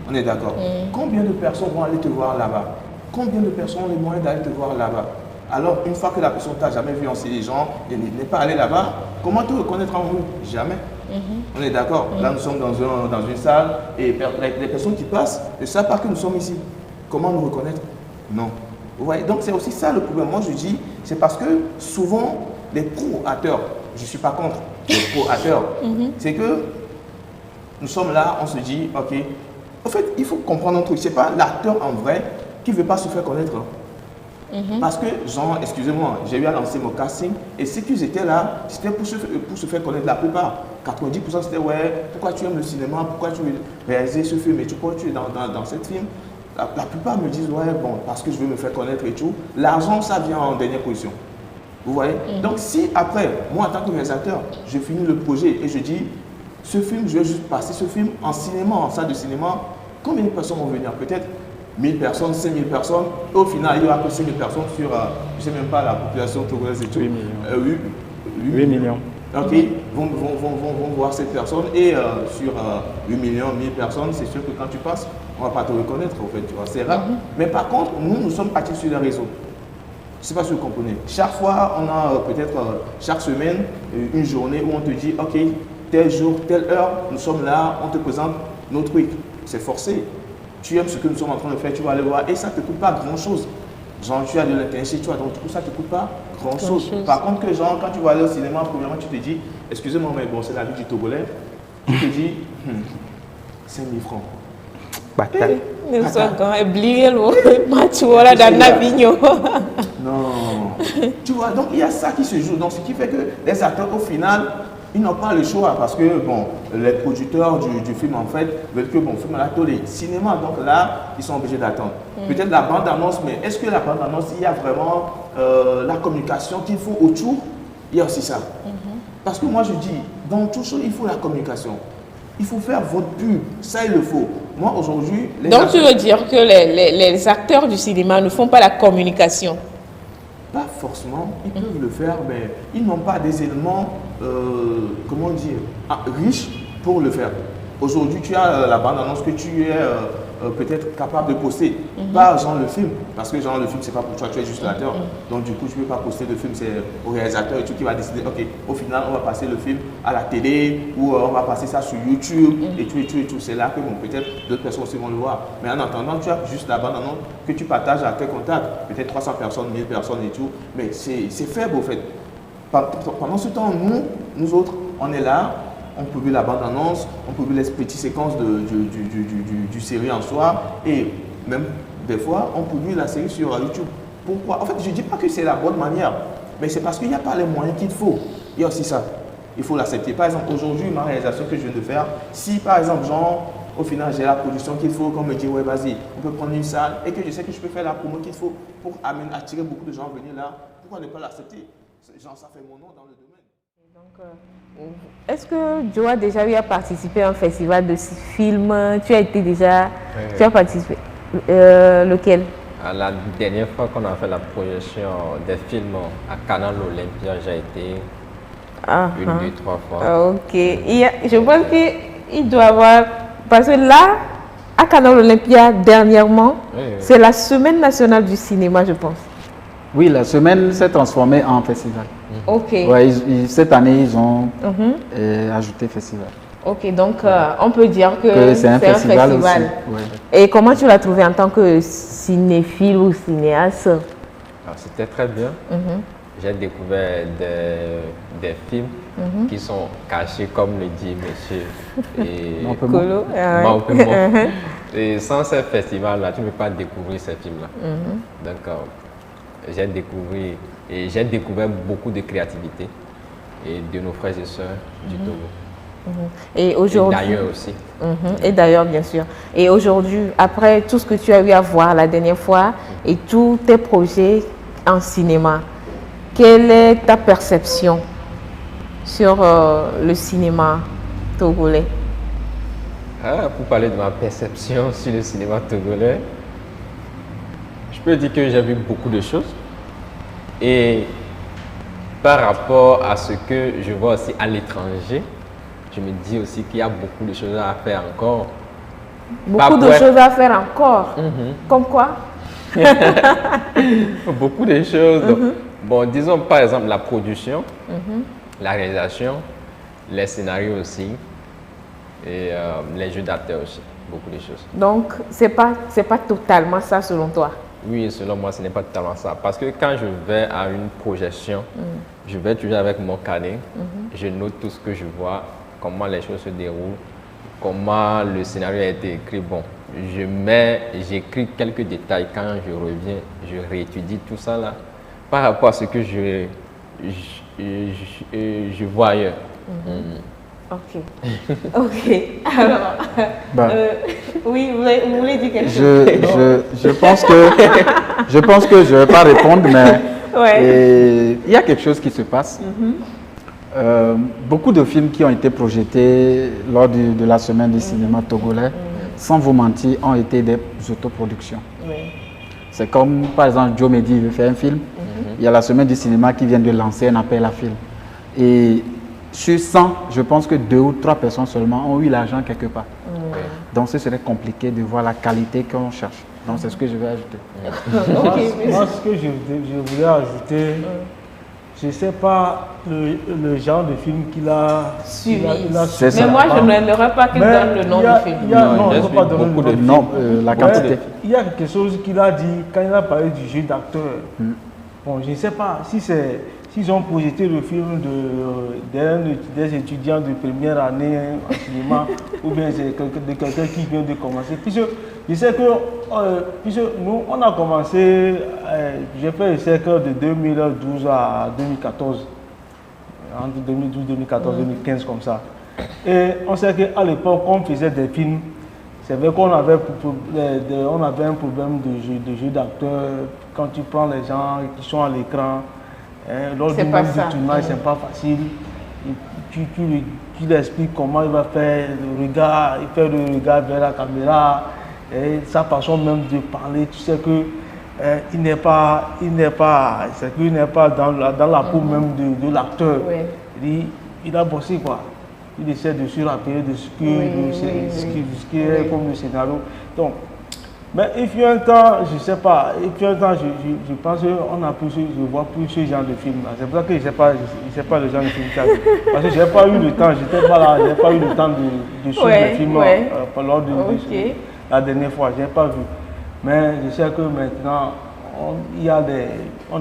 On est d'accord. Combien de personnes vont aller te voir là-bas? Combien de personnes ont les moyens d'aller te voir là-bas? Alors, une fois que la personne t'a jamais vu en les gens et n'est pas allé là-bas, comment te reconnaître en vous? Jamais. On est d'accord. Là, nous sommes dans une salle et les personnes qui passent ne savent pas que nous sommes ici. Comment nous reconnaître? Non. Vous voyez? Donc, c'est aussi ça le problème. Moi, je dis, c'est parce que souvent, les pro-acteurs, je ne suis pas contre les pro-acteurs, c'est que nous sommes là, on se dit, ok. En fait, il faut comprendre un truc. Ce n'est pas l'acteur en vrai qui ne veut pas se faire connaître. Parce que, genre, excusez-moi, j'ai eu à lancer mon casting et ceux qui étaient là, c'était pour se faire connaître la plupart. 90% c'était ouais, pourquoi tu aimes le cinéma, pourquoi tu veux réaliser ce film et pourquoi tu es dans ce film. La plupart me disent ouais, bon, parce que je veux me faire connaître et tout. L'argent, ça vient en dernière position. Vous voyez? Donc, si après, moi en tant que réalisateur, je finis le projet et je dis ce film, je vais juste passer ce film en cinéma, en salle de cinéma, combien de personnes vont venir? Peut-être 1000 personnes, 5000 personnes. Au final, il n'y aura que 5000 personnes sur, je ne sais même pas la population togolaise et tout. 8 millions. 8 millions. Ok, vont voir cette personne et sur 8 millions, 1000 personnes, c'est sûr que quand tu passes, on ne va pas te reconnaître en fait, tu vois, c'est rare. Mais par contre, nous sommes actifs sur les réseaux. Je ne sais pas si vous comprenez. Chaque fois, on a peut-être chaque semaine une journée où on te dit, ok, tel jour, telle heure, nous sommes là, on te présente nos trucs. C'est forcé. Tu aimes ce que nous sommes en train de faire, tu vas aller voir et ça ne te coûte pas grand-chose. Genre, tu as de l'intérêt, tu vois, donc du coup, ça ne te coûte pas grand-chose. Par contre, que genre, quand tu vas aller au cinéma, premièrement, tu te dis, excusez-moi, mais bon, c'est la vie du Togolais. Tu te dis, 5000 francs. Bataille. Nous sommes quand même oubliés, tu vois là dans Navignon. Non. Tu vois, donc il y a ça qui se joue. Donc, ce qui fait que les acteurs, au final, ils n'ont pas le choix parce que bon, les producteurs du film en fait veulent que bon, film à la télé, cinéma, donc là, ils sont obligés d'attendre. Peut-être la bande-annonce, mais est-ce que la bande-annonce, il y a vraiment la communication qu'il faut autour? Il y a aussi ça. Parce que moi je dis, dans tout chose, il faut la communication. Il faut faire votre pub, ça il le faut. Moi aujourd'hui... Donc tu veux dire que les acteurs du cinéma ne font pas la communication? Pas forcément, ils peuvent le faire, mais ils n'ont pas des éléments, comment dire, riches pour le faire. Aujourd'hui, tu as la bande-annonce que tu es peut-être capable de poster, pas genre le film, parce que genre le film, c'est pas pour toi, tu es juste l'acteur. Donc du coup, tu ne peux pas poster le film, c'est au réalisateur et tout qui va décider, ok, au final, on va passer le film à la télé ou on va passer ça sur YouTube et tout et tout et tout. C'est là que bon, peut-être d'autres personnes aussi vont le voir. Mais en attendant, tu as juste la bande-annonce que tu partages à tes contacts, peut-être 300 personnes, 1000 personnes et tout, mais c'est faible au fait. Pendant ce temps, nous autres, on est là, on publie la bande-annonce, on publie les petites séquences du série en soi et même des fois, on publie la série sur YouTube. Pourquoi? En fait, je ne dis pas que c'est la bonne manière, mais c'est parce qu'il n'y a pas les moyens qu'il faut. Il y a aussi ça. Il faut l'accepter. Par exemple, aujourd'hui, ma réalisation que je viens de faire, si par exemple, genre, au final, j'ai la production qu'il faut, qu'on me dit, ouais, vas-y, on peut prendre une salle et que je sais que je peux faire la promo qu'il faut pour attirer beaucoup de gens à venir là, pourquoi ne pas l'accepter? Genre, ça fait mon nom dans le domaine. Donc, est-ce que Joe a déjà eu à participer à un festival de films? Tu as été déjà... Tu as participé. Lequel? La dernière fois qu'on a fait la projection des films à Canal Olympia, j'ai été une, 2, 3 fois. Ok. Je pense qu'il doit avoir... Parce que là, à Canal Olympia, dernièrement, c'est la Semaine nationale du cinéma, je pense. Oui, la semaine s'est transformée en festival. Ok. Ouais, cette année, ils ont ajouté festival. Ok, donc on peut dire que c'est un festival. Aussi. Ouais. Et comment tu l'as trouvé en tant que cinéphile ou cinéaste? C'était très bien. J'ai découvert des films qui sont cachés, comme le dit monsieur. Colo. Et sans ce festival-là, tu ne peux pas découvrir ces films-là. Donc, j'ai découvert beaucoup de créativité et de nos frères et sœurs du Togo. Et aujourd'hui. Et d'ailleurs aussi. Et d'ailleurs, bien sûr. Et aujourd'hui, après tout ce que tu as eu à voir la dernière fois et tous tes projets en cinéma, quelle est ta perception sur le cinéma togolais? Pour parler de ma perception sur le cinéma togolais, je peux dire que j'ai vu beaucoup de choses. Et par rapport à ce que je vois aussi à l'étranger, je me dis aussi qu'il y a beaucoup de choses à faire encore. Beaucoup de choses à faire encore. Comme quoi? Beaucoup de choses. Donc, bon, disons par exemple la production, la réalisation, les scénarios aussi, et les jeux d'acteurs aussi. Beaucoup de choses. Donc, c'est pas totalement ça selon toi? Oui, selon moi, ce n'est pas totalement ça. Parce que quand je vais à une projection, je vais toujours avec mon carnet, je note tout ce que je vois, comment les choses se déroulent, comment le scénario a été écrit. Bon, j'écris quelques détails. Quand je reviens, je réétudie tout ça là par rapport à ce que je vois ailleurs. Ok. Ok. Alors, oui, vous voulez dire quelque chose? Je pense que je ne vais pas répondre, mais il y a quelque chose qui se passe. Beaucoup de films qui ont été projetés lors de la semaine du cinéma togolais, sans vous mentir, ont été des autoproductions. C'est comme, par exemple, Joe Mehdi veut faire un film. Il y a la semaine du cinéma qui vient de lancer un appel à film. Et sur 100, je pense que 2 ou 3 personnes seulement ont eu l'argent quelque part. Donc ce serait compliqué de voir la qualité qu'on cherche. Donc c'est ce que je vais ajouter. Moi, ce que je voulais ajouter, je ne sais pas le genre de film qu'il a suivi. Mais moi, je n'aimerais pas qu'il donne le nom du film. Non, il ne faut pas donner le nom. La quantité. Il y a quelque chose qu'il a dit quand il a parlé du jeu d'acteur. Bon, je ne sais pas s'ils ont projeté le film des étudiants de première année en cinéma ou bien c'est de quelqu'un qui vient de commencer. Puisque je sais que nous, on a commencé, j'ai fait le cercle de 2012 à 2014, entre 2012, 2014, 2015 comme ça. Et on sait qu'à l'époque, on faisait des films, c'est vrai qu'on avait un problème de jeu d'acteur. Quand tu prends les gens qui sont à l'écran, lors du tournage, c'est pas facile. Tu lui expliques comment il va faire le regard, il fait le regard vers la caméra, et sa façon même de parler, tu sais que il n'est pas dans la peau même de l'acteur. Il a bossé quoi. Il essaie de se rappeler de ce qui est comme le scénario. Donc, mais il fut un temps, je ne sais pas, je pense qu'on a plus, je vois plus ce genre de film. C'est pour ça que je ne sais pas le genre de film qu'il y a. Parce que je n'ai pas eu le temps, je n'étais pas là, je n'ai pas eu le temps de suivre le film lors de la dernière fois, je n'ai pas vu. Mais je sais que maintenant, on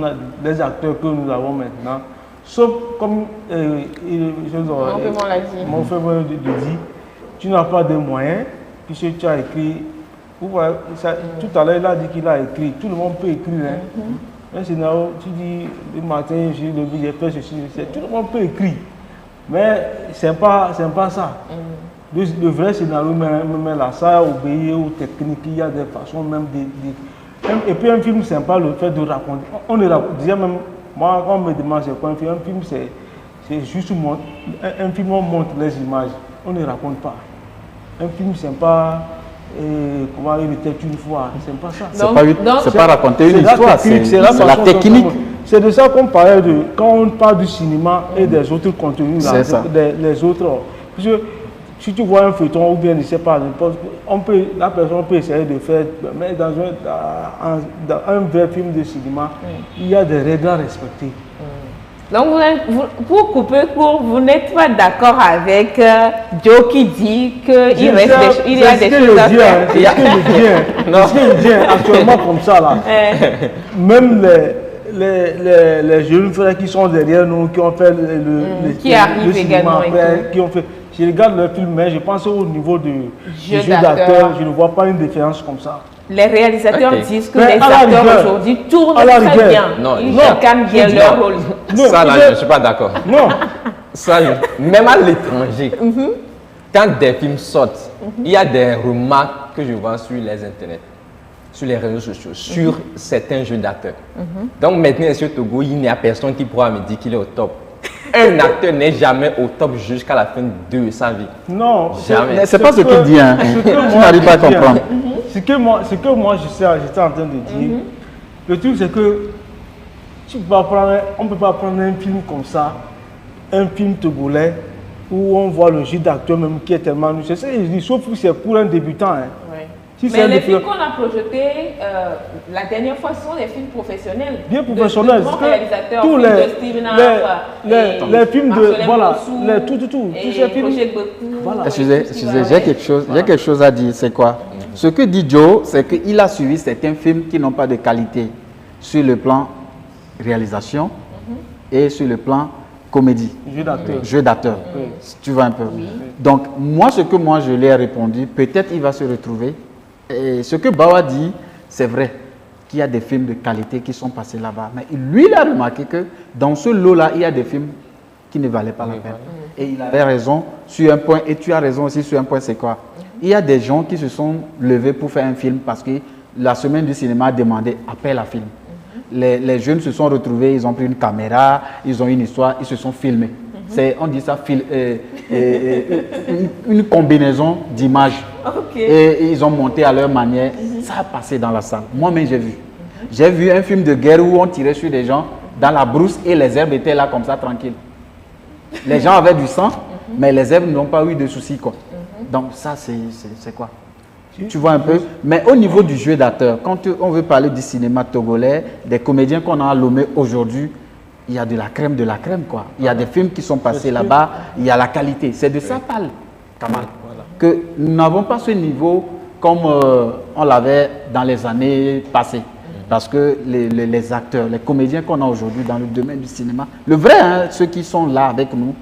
a des acteurs que nous avons maintenant. Sauf comme mon frère dit, tu n'as pas de moyens, puisque tu as écrit. Voyez, tout à l'heure, il a dit qu'il a écrit. Tout le monde peut écrire. Un scénario, tu dis, le matin, j'ai fait ceci, tout le monde peut écrire. Mais ce n'est pas ça. Le vrai scénario, même là, ça obéit aux techniques, il y a des façons même de... Et puis un film, c'est pas le fait de raconter. On le raconte. Déjà même, moi, quand on me demande c'est quoi un film, c'est juste un film, on montre les images. On ne raconte pas. Un film, c'est pas... comment il était une fois, c'est pas ça. C'est pas raconter une histoire, c'est la technique. C'est de ça qu'on parlait quand on parle du cinéma et des autres contenus, les autres. Parce que si tu vois un feuilleton ou bien, je ne sais pas, la personne peut essayer de faire, mais dans un vrai film de cinéma, il y a des règles à respecter. Donc, pour couper court, vous n'êtes pas d'accord avec Joe qui dit qu'il y a des choses à faire. C'est ce qu'il dit actuellement comme ça là. Même les jeunes frères qui sont derrière nous, qui ont fait le cinéma après, qui ont fait. Je regarde le film, mais je pense au niveau du jeu d'acteur, je ne vois pas une différence comme ça. Les réalisateurs disent que les acteurs aujourd'hui tournent très bien. Ils incarnent bien leur rôle. Ça, là, je ne suis pas d'accord. Non. Ça, même à l'étranger, quand des films sortent, il y a des remarques que je vois sur les internets, sur les réseaux sociaux, sur certains jeux d'acteurs. Donc maintenant, sur Togo, il n'y a personne qui pourra me dire qu'il est au top. Un acteur n'est jamais au top jusqu'à la fin de sa vie. Non, jamais. C'est pas ce qu'il dit. Hein. Tu n'arrives pas à comprendre. Ce que moi j'étais en train de dire, le truc c'est que on ne peut pas prendre un film comme ça, un film togolais, où on voit le jeu d'acteur même qui est tellement... Sauf que c'est pour un débutant. Hein. Ouais. Si mais les films qu'on a projetés la dernière fois sont des films professionnels. Bien professionnels. De grands réalisateurs, Tous films de Steven Hoff, les films de... Marcelin Voilà, Bossou, tous ces films. Voilà. Excusez, j'ai quelque chose à dire. C'est quoi? Ce que dit Joe, c'est qu'il a suivi certains films qui n'ont pas de qualité sur le plan réalisation et sur le plan comédie. Jeu d'acteur. Tu vois un peu. Donc, moi, ce que je lui ai répondu, peut-être il va se retrouver. Et ce que Bawa dit, c'est vrai qu'il y a des films de qualité qui sont passés là-bas. Mais lui, il a remarqué que dans ce lot-là, il y a des films qui ne valaient pas la peine. Et il avait raison sur un point, et tu as raison aussi sur un point, c'est quoi? Il y a des gens qui se sont levés pour faire un film parce que la semaine du cinéma a demandé appel à film. Les jeunes se sont retrouvés, ils ont pris une caméra, ils ont une histoire, ils se sont filmés. On dit ça, une combinaison d'images. Et ils ont monté à leur manière. Ça a passé dans la salle. Moi-même, j'ai vu. J'ai vu un film de guerre où on tirait sur des gens dans la brousse et les herbes étaient là comme ça, tranquilles. Les gens avaient du sang, mais les herbes n'ont pas eu de soucis, quoi. Donc ça, c'est quoi? Tu vois un peu? Mais au niveau du jeu d'acteur, quand on veut parler du cinéma togolais, des comédiens qu'on a nommés aujourd'hui, il y a de la crème, quoi. Il y a des films qui sont passés là-bas, il y a la qualité. C'est de ça parle, Kamal. Que nous n'avons pas ce niveau comme on l'avait dans les années passées. Parce que les acteurs, les comédiens qu'on a aujourd'hui dans le domaine du cinéma, le vrai, hein, ceux qui sont là avec nous,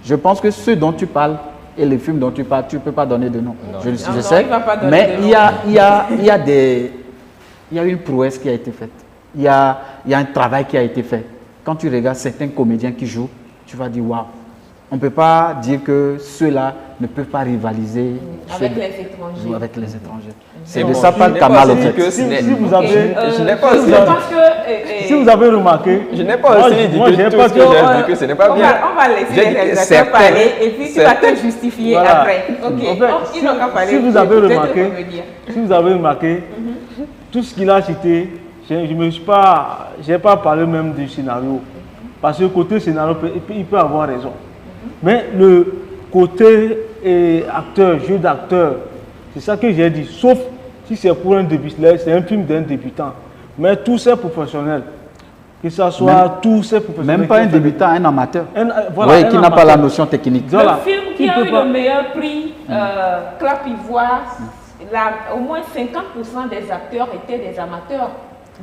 je pense que ceux dont tu parles et les films dont tu parles, tu ne peux pas donner de nom. Je sais, mais il y a une prouesse qui a été faite. Il y a un travail qui a été fait. Quand tu regardes certains comédiens qui jouent, tu vas dire waouh. On ne peut pas dire que ceux-là ne peuvent pas rivaliser avec les étrangers. Avec les étrangers. C'est de ça parle Kamal en fait. Si vous avez, je n'ai pas aussi si vous avez remarqué, je n'ai pas aussi dit que tout ce que j'ai dit que ce n'est pas bien. On va laisser les réalisateurs parler et puis tu vas te justifier après. Si vous avez remarqué, tout ce qu'il a cité, je n'ai pas parlé même du scénario. Parce que côté scénario, il peut avoir raison. Mais le côté acteur, jeu d'acteur, c'est ça que j'ai dit. Sauf si c'est pour un débutant, c'est un film d'un débutant. Mais tous ces professionnels, que ce soit tous ces professionnels. Même pas un débutant, un amateur. Voilà, qui n'a pas la notion technique. Le film qui a eu le meilleur prix, Clap Ivoire, au moins 50% des acteurs étaient des amateurs.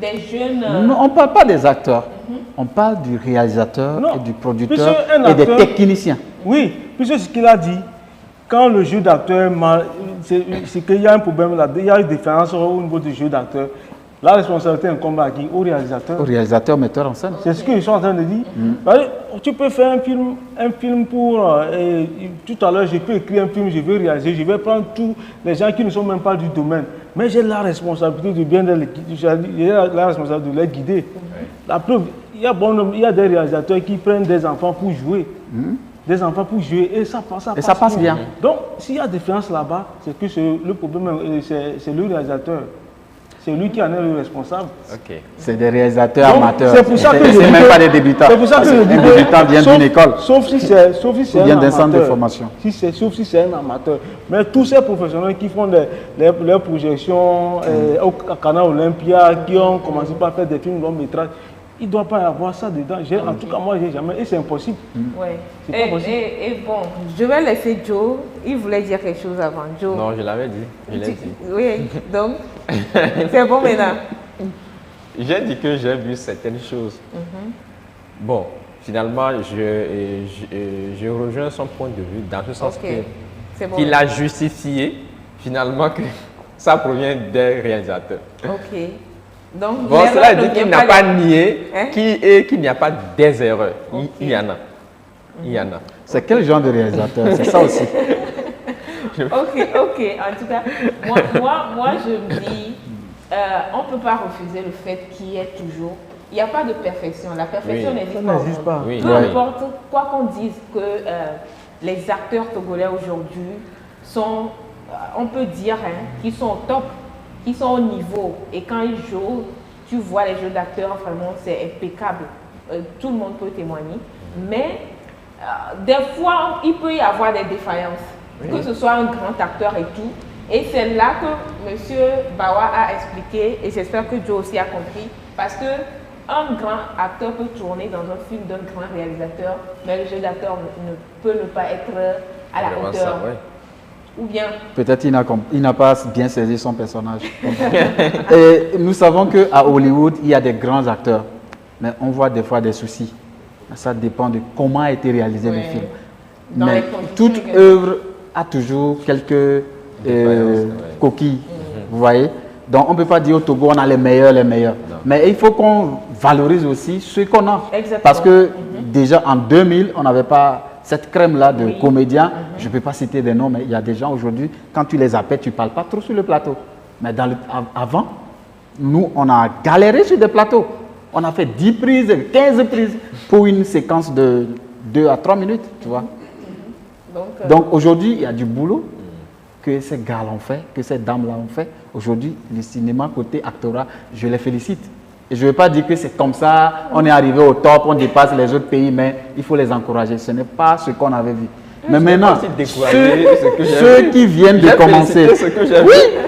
Des jeunes... Non, on ne parle pas des acteurs. On parle du réalisateur et du producteur et des techniciens. Oui, puisque ce qu'il a dit, quand le jeu d'acteur, c'est qu'il y a un problème là, il y a une différence au niveau du jeu d'acteur. La responsabilité incombe à qui? Au réalisateur. Au réalisateur, metteur en scène. C'est ce qu'ils sont en train de dire. Tu peux faire un film pour... tout à l'heure, je peux écrire un film, je vais réaliser, je vais prendre tous les gens qui ne sont même pas du domaine. Mais j'ai la responsabilité de bien la responsabilité de les guider. La preuve, il y a des réalisateurs qui prennent des enfants pour jouer. Des enfants pour jouer et ça passe bien. Donc, s'il y a différence là-bas, c'est que le problème, c'est le réalisateur. C'est lui qui en est le responsable. C'est des réalisateurs amateurs. C'est pour ça que c'est même pas des débutants. C'est pour ça que un débutant vient d'une école. Sauf si c'est un d'un centre de formation. Sauf si c'est un amateur. Mais tous ces professionnels qui font leurs projections au Canal Olympia, qui ont commencé par faire des films long métrage, il ne doit pas y avoir ça dedans. En tout cas, moi, je n'ai jamais. Et c'est impossible. C'est pas possible. Et bon, je vais laisser Joe. Il voulait dire quelque chose avant. Joe. Non, je l'avais dit. Je l'ai dit. Oui, donc, c'est bon maintenant. J'ai dit que j'ai vu certaines choses. Bon, finalement, je rejoins son point de vue dans ce sens qu'il a justifié finalement que ça provient des réalisateurs. Donc, bon, cela dit qu'il n'a pas nié qu'il n'y a pas des erreurs. Il y en a. Il y en a. C'est quel genre de réalisateur? C'est ça aussi. Ok. En tout cas, moi je me dis, on ne peut pas refuser le fait qu'il y ait toujours. Il n'y a pas de perfection. La perfection n'existe pas. Peu importe quoi qu'on dise que les acteurs togolais aujourd'hui sont, on peut dire, qu'ils sont au top, qu'ils sont au niveau. Et quand ils jouent, tu vois les jeux d'acteurs, vraiment, c'est impeccable. Tout le monde peut témoigner. Mais des fois, il peut y avoir des défaillances. Que ce soit un grand acteur et tout. Et c'est là que M. Bawa a expliqué, et j'espère que Joe aussi a compris, parce qu'un grand acteur peut tourner dans un film d'un grand réalisateur, mais le jeu d'acteur ne peut ne pas être à la hauteur. Ou bien... Peut-être il n'a pas bien saisi son personnage. Et nous savons qu'à Hollywood, il y a des grands acteurs, mais on voit des fois des soucis. Ça dépend de comment a été réalisé le film. Mais toute œuvre a toujours quelques coquilles, vous voyez. Donc on ne peut pas dire au Togo on a les meilleurs. Mais il faut qu'on valorise aussi ce qu'on a. Exactement. Parce que déjà en 2000, on n'avait pas cette crème-là de comédiens. Je ne peux pas citer des noms, mais il y a des gens aujourd'hui, quand tu les appelles, tu ne parles pas trop sur le plateau. Mais avant, nous, on a galéré sur des plateaux. On a fait 10 prises, 15 prises pour une séquence de 2 à 3 minutes, tu vois. Donc aujourd'hui, il y a du boulot que ces gars l'ont fait, que ces dames-là ont fait. Aujourd'hui, le cinéma côté actorat, je les félicite. Et je ne veux pas dire que c'est comme ça, on est arrivé au top, on dépasse les autres pays, mais il faut les encourager. Ce n'est pas ce qu'on avait vu. Mais maintenant, ceux qui viennent de commencer,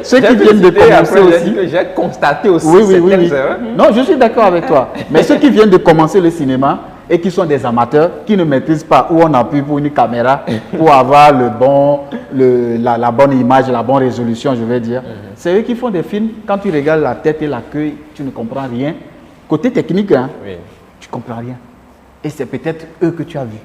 ceux qui viennent de commencer aussi, j'ai constaté aussi. Oui. Non, je suis d'accord avec toi. Mais ceux qui viennent de commencer le cinéma et qui sont des amateurs, qui ne maîtrisent pas où on appuie pour une caméra, pour avoir la bonne image, la bonne résolution, je vais dire. C'est eux qui font des films. Quand tu regardes la tête et la queue, tu ne comprends rien. Côté technique, tu ne comprends rien. Et c'est peut-être eux que tu as vus.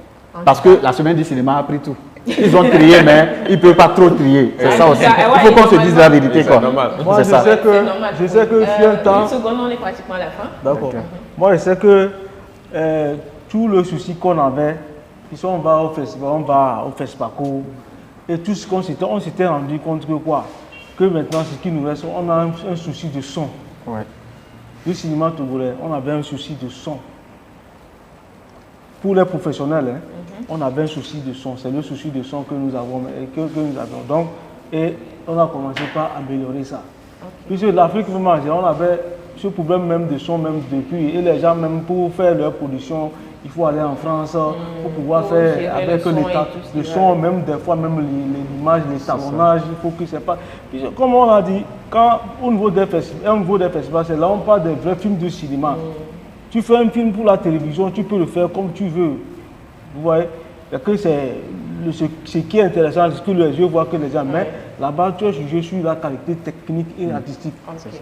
Parce que la semaine du cinéma a pris tout. Ils ont trié, mais ils ne peuvent pas trop trier. C'est ça aussi. Il faut qu'on se dise la vérité. Moi, je sais que si un temps... Une seconde, on est pratiquement à la fin. D'accord. Moi, je sais que tout le souci qu'on avait, on va au festival, on va au FESPACO, et tout ce qu'on s'était rendu compte que quoi? Que maintenant, ce qui nous reste, on a un souci de son. Le cinéma togolais, on avait un souci de son. Pour les professionnels, on avait un souci de son. C'est le souci de son que nous avons. Donc, et on a commencé par améliorer ça. Puisque l'Afrique, on avait ce problème même de son, même depuis. Et les gens, même pour faire leur production, il faut aller en France pour pouvoir faire avec le son, même des fois, même l'image, les talonnages, il faut que c'est pas. Puisque, comme on a dit, quand au niveau des festivals, c'est là où on parle des vrais films de cinéma. Tu fais un film pour la télévision, tu peux le faire comme tu veux. Vous voyez? Ce qui est intéressant, c'est que les yeux voient que les gens, mais là-bas, tu es jugé sur la qualité technique et artistique.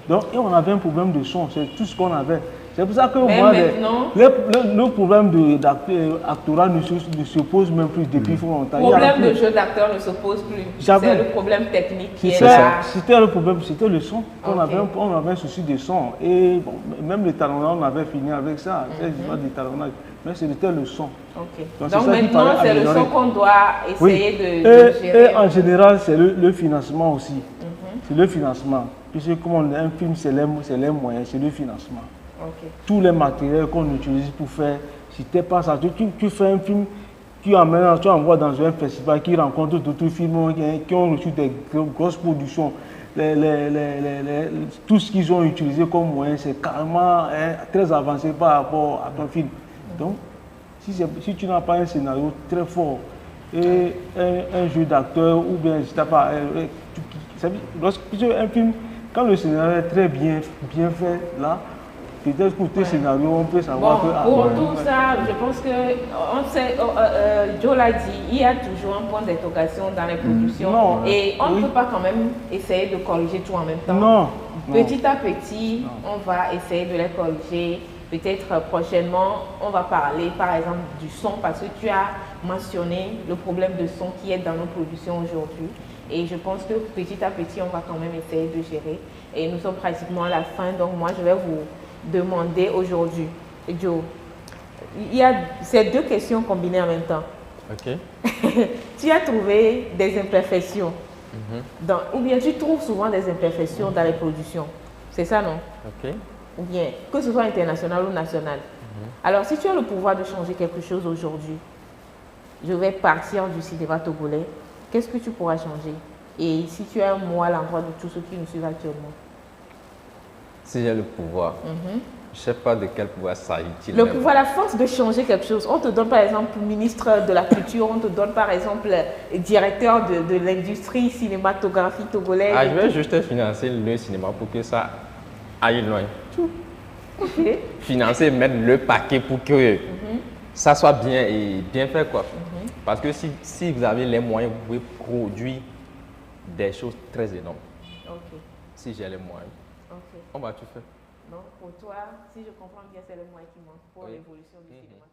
Donc, et on avait un problème de son, c'est tout ce qu'on avait. C'est pour ça que moi, le problème d'actorat ne se pose même plus depuis longtemps. Le problème de jeu d'acteur ne se pose plus. C'est le problème technique qui est là. C'était le problème, c'était le son. On avait un souci de son. Et bon, même les talonnage, on avait fini avec ça. C'est pas des talonnages, mais c'était le son. Donc maintenant, c'est le son qu'on doit essayer de gérer. Et en général, c'est le financement aussi. C'est le financement. Puisque comme on a un film, c'est les moyens, c'est le financement. Tous les matériels qu'on utilise pour faire, si tu n'es pas ça, tu fais un film, tu envoies dans un festival qui rencontre d'autres films qui ont reçu des grosses productions. Tout ce qu'ils ont utilisé comme moyen, c'est carrément très avancé par rapport à ton film. Donc, si tu n'as pas un scénario très fort et un jeu d'acteur, ou bien si tu n'as pas... un film, quand le scénario est très bien fait, là, peut-être côté scénario, on peut savoir que... Pour tout ça, je pense que, on sait, Joe l'a dit, il y a toujours un point d'interrogation dans les productions. Et on ne peut pas quand même essayer de corriger tout en même temps. Petit à petit, on va essayer de les corriger. Peut-être prochainement, on va parler par exemple du son, parce que tu as mentionné le problème de son qui est dans nos productions aujourd'hui. Et je pense que petit à petit, on va quand même essayer de gérer. Et nous sommes pratiquement à la fin, donc moi, je vais vous demander aujourd'hui, Joe, il y a ces deux questions combinées en même temps. Ok. Tu as trouvé des imperfections, ou bien tu trouves souvent des imperfections dans les productions. C'est ça, non? Ok. Ou bien, que ce soit international ou national. Alors, si tu as le pouvoir de changer quelque chose aujourd'hui, je vais partir du cinéma togolais, qu'est-ce que tu pourras changer? Et si tu as un mot à l'endroit de tous ceux qui nous suivent actuellement? Si j'ai le pouvoir, je ne sais pas de quel pouvoir s'agit-il. Le pouvoir, la force de changer quelque chose. On te donne par exemple ministre de la Culture, on te donne par exemple directeur de l'industrie cinématographique togolaise. Ah, je vais juste financer le cinéma pour que ça aille loin. Ok. Financer, mettre le paquet pour que ça soit bien et bien fait, quoi. Parce que si vous avez les moyens, vous pouvez produire des choses très énormes. Ok. Si j'ai les moyens. Ok. On va tout faire. Donc pour toi, si je comprends bien, c'est le moyen qui manque pour l'évolution du cinéma.